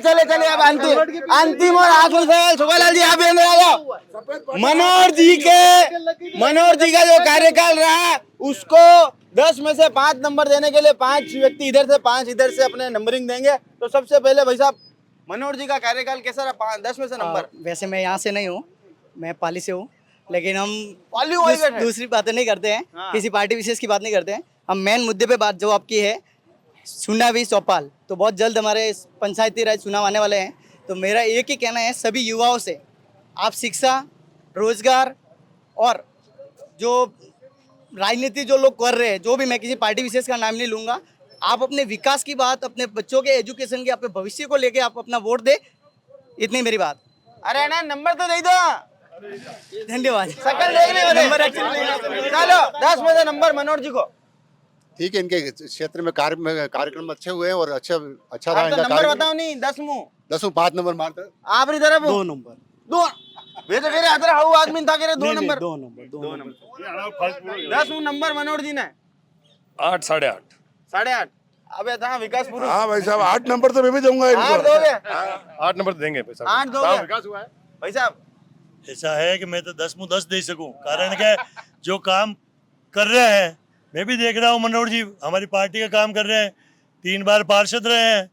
अब अंतिम और आखिरी सवाल। सुखलाल जी आप अंदर आ जाओ। मनोहर जी का जो कार्यकाल रहा उसको 10 में से 5 नंबर देने के लिए 5 व्यक्ति इधर से 5 इधर से अपने नंबरिंग देंगे। तो सबसे पहले भाई साहब मनोहर जी का कार्यकाल कैसा रहा? 10 में से नंबर। वैसे मैं यहाँ से नहीं हूँ, मैं पाली से हूँ, लेकिन हम दूसरी बातें नहीं करते हैं। हाँ। किसी पार्टी विशेष की बात नहीं करते हैं। हम मेन मुद्दे पे बात जो आपकी है, चुनावी चौपाल तो बहुत जल्द हमारे पंचायती राज चुनाव आने वाले हैं। तो मेरा एक ही कहना है सभी युवाओं से, आप शिक्षा, रोजगार और जो राजनीति जो लोग कर रहे हैं, जो भी, मैं किसी पार्टी विशेष का नाम नहीं लूँगा, आप अपने विकास की बात, अपने बच्चों के एजुकेशन की, अपने भविष्य को लेके आप अपना वोट दे, इतनी मेरी बात। अरे ना नंबर तो दे दो। धन्यवाद। सकल देखने वाले चलो 10 में से नंबर मनोहर जी को। ठीक है, इनके क्षेत्र में कार्यक्रम अच्छे हुए हैं और अच्छा रहा आप तो इनका नंबर कार्यक्रम। बताओ नहीं 10 मुंह 5 नंबर मारता है। आपरी तरफ 2 नंबर दो वे तो कह रहे अदर हाउ आदमी था कह रहे 2 नंबर 2 नंबर 10 नंबर मनोहर जी ने 8 8.5 8.5 अबे था विकास पुरुष हाँ भाई साहब 8 नंबर तो मैं भी दूंगा 8 दोगे 8 नंबर देंगे भाई साहब। 8 दोगे विकास हुआ है भाई साहब। ऐसा है कि मैं तो 10 मुँह 10 दे सकूं, कारण क्या है, जो काम कर रहे हैं मैं भी देख रहा हूँ। मनोहर जी हमारी पार्टी का काम कर रहे हैं, 3 बार पार्षद रहे हैं,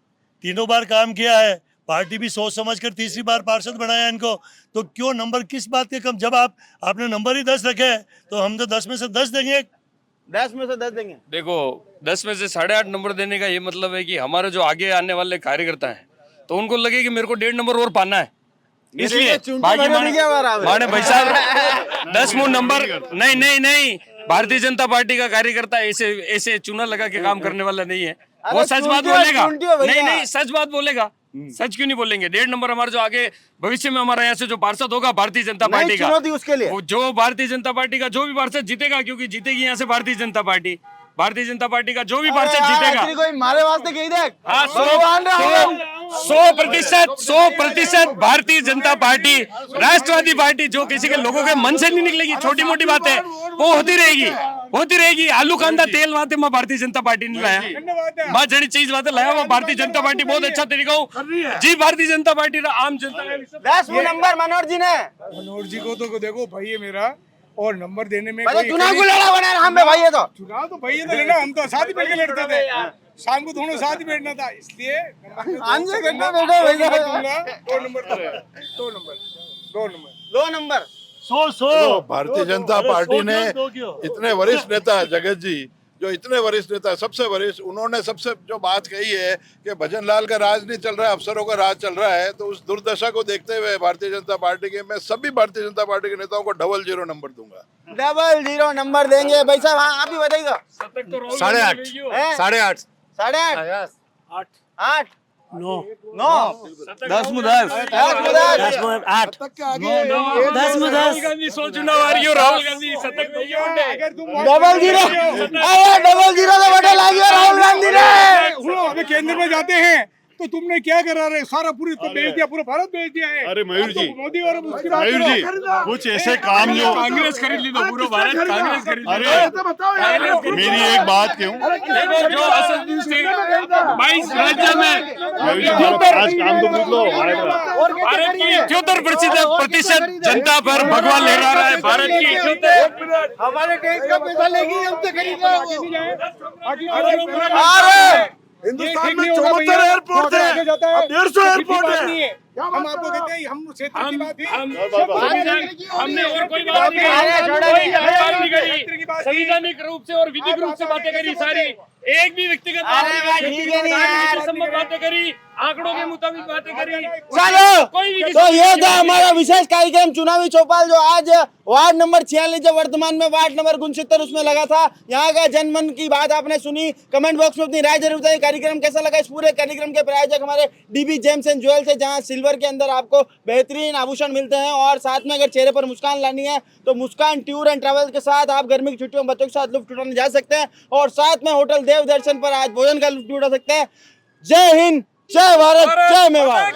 तीनों बार काम किया है, पार्टी भी सोच समझ कर तीसरी बार पार्षद बनाया इनको, तो क्यों नंबर किस बात के कम। जब आपने नंबर ही 10 रखे है तो हम तो 10 में से 10 देंगे। 10 में से 10 देंगे। देखो 10 में से 8.5 नंबर देने का ये मतलब है कि हमारे जो आगे आने वाले कार्यकर्ता हैं तो उनको लगे कि मेरे को 1.5 नंबर और पाना है, इसलिए बाकी माने भाई साहब 10 मुंह नंबर नहीं भारतीय जनता पार्टी का कार्यकर्ता ऐसे चूना लगा के काम करने वाला नहीं है। वो सच बात बोलेगा, नहीं सच बात बोलेगा, सच क्यों नहीं बोलेंगे। 1.5 नंबर हमारा जो आगे भविष्य में हमारा यहाँ से जो पार्षद होगा भारतीय जनता पार्टी का, उसके लिए वो जो भारतीय जनता पार्टी का जो भी पार्षद जीतेगा, क्योंकि जीतेगी यहाँ से भारतीय जनता पार्टी का जो भी पार्षद जीतेगा, कोई मारे वास्ते कही देख। हाँ 100% भारतीय जनता पार्टी, राष्ट्रवादी पार्टी जो किसी के लोगों के मन से नहीं निकलेगी, छोटी मोटी बातें वो होती रहेगी। आलू कांदा तेल वाते मैं भारतीय जनता पार्टी ने लाया, मैं जड़ी चीज वाते लाया मैं भारतीय जनता पार्टी बहुत अच्छा तरीका हूँ जी। भारतीय जनता पार्टी आम जनता 10 नंबर मनोहर जी ने। मनोहर जी को तो देखो भाई है मेरा, और नंबर देने में चुनाव को लड़ा बना हम भाई है तो चुनाव तो भाई है तो लेना, हम तो साथ ही बैठ के लड़ते थे, शाम को दोनों साथ ही बैठना था, इसलिए 2 नंबर। भारतीय जनता पार्टी ने इतने वरिष्ठ नेता जगत जी, जो इतने वरिष्ठ नेता, सबसे वरिष्ठ, उन्होंने सबसे जो बात कही है कि भजन लाल का राज नहीं चल रहा है, अफसरों का राज चल रहा है, तो उस दुर्दशा को देखते हुए भारतीय जनता पार्टी के मैं सभी भारतीय जनता पार्टी के नेताओं को 00 नंबर दूंगा। 00 नंबर देंगे भाई साहब। हाँ आप ही बताइएगा। 8.5 8 9 10 में 10 8 10 में 10 गांधी सो चुनाव आ रही हो, राहुल गांधी 00 तो बटे लागियो राहुल गांधी ने। सुनो अभी केंद्र में जाते हैं तो तुमने क्या करा रहे, सारा पूरी तो बेच दिया, पूरा भारत बेच दिया है। अरे मयूर जी, मोदी और उसकी बात मयूर जी कुछ ऐसे काम जो कांग्रेस खरीद ली तो पूरा भारत कांग्रेस खरीद ली। अरे मेरी एक बात कहूँ, जो असद से 22 राज्य में आज काम तो पूछ लो। भारत की 78% जनता पर भगवा लहरा रहा है। भारत की 78 हमारे टैक्स का पैसा लेगी हमसे खरीद हिंदुस्तान में 74 एयरपोर्ट है, 150 एयरपोर्ट है। हम आपको कहते हैं हम क्षेत्र की बात हमने और कोई बात नहीं करी, संवैधानिक रूप से और विधिक रूप से बातें करी, सारी एक भी व्यक्तिगत बातें करी, आंकड़ों के मुताबिक बातें करी। चलो कोई भी तो ये था हमारा विशेष कार्यक्रम चुनावी चौपाल, जो आज वार्ड नंबर 46 जो वर्तमान में वार्ड नंबर 69 उसमें लगा था। यहाँ का जनमन की बात आपने सुनी, कमेंट बॉक्स में अपनी राय जरूर बताइए। कार्यक्रम कैसा लगा। इस पूरे कार्यक्रम के प्रायोजक हमारे डीबी जेम्स एंड ज्वेल्स है, जहाँ सिल्वर के अंदर आपको बेहतरीन आभूषण मिलते हैं, और साथ में अगर चेहरे पर मुस्कान लानी है तो मुस्कान टूर एंड ट्रैवल के साथ आप गर्मी की छुट्टियों में बच्चों के साथ लुत्फ उठाने जा सकते हैं, और साथ में होटल देव दर्शन पर आज भोजन का लुत्फ उठा सकते हैं। जय हिंद, जय भारत, जय मेवाड़।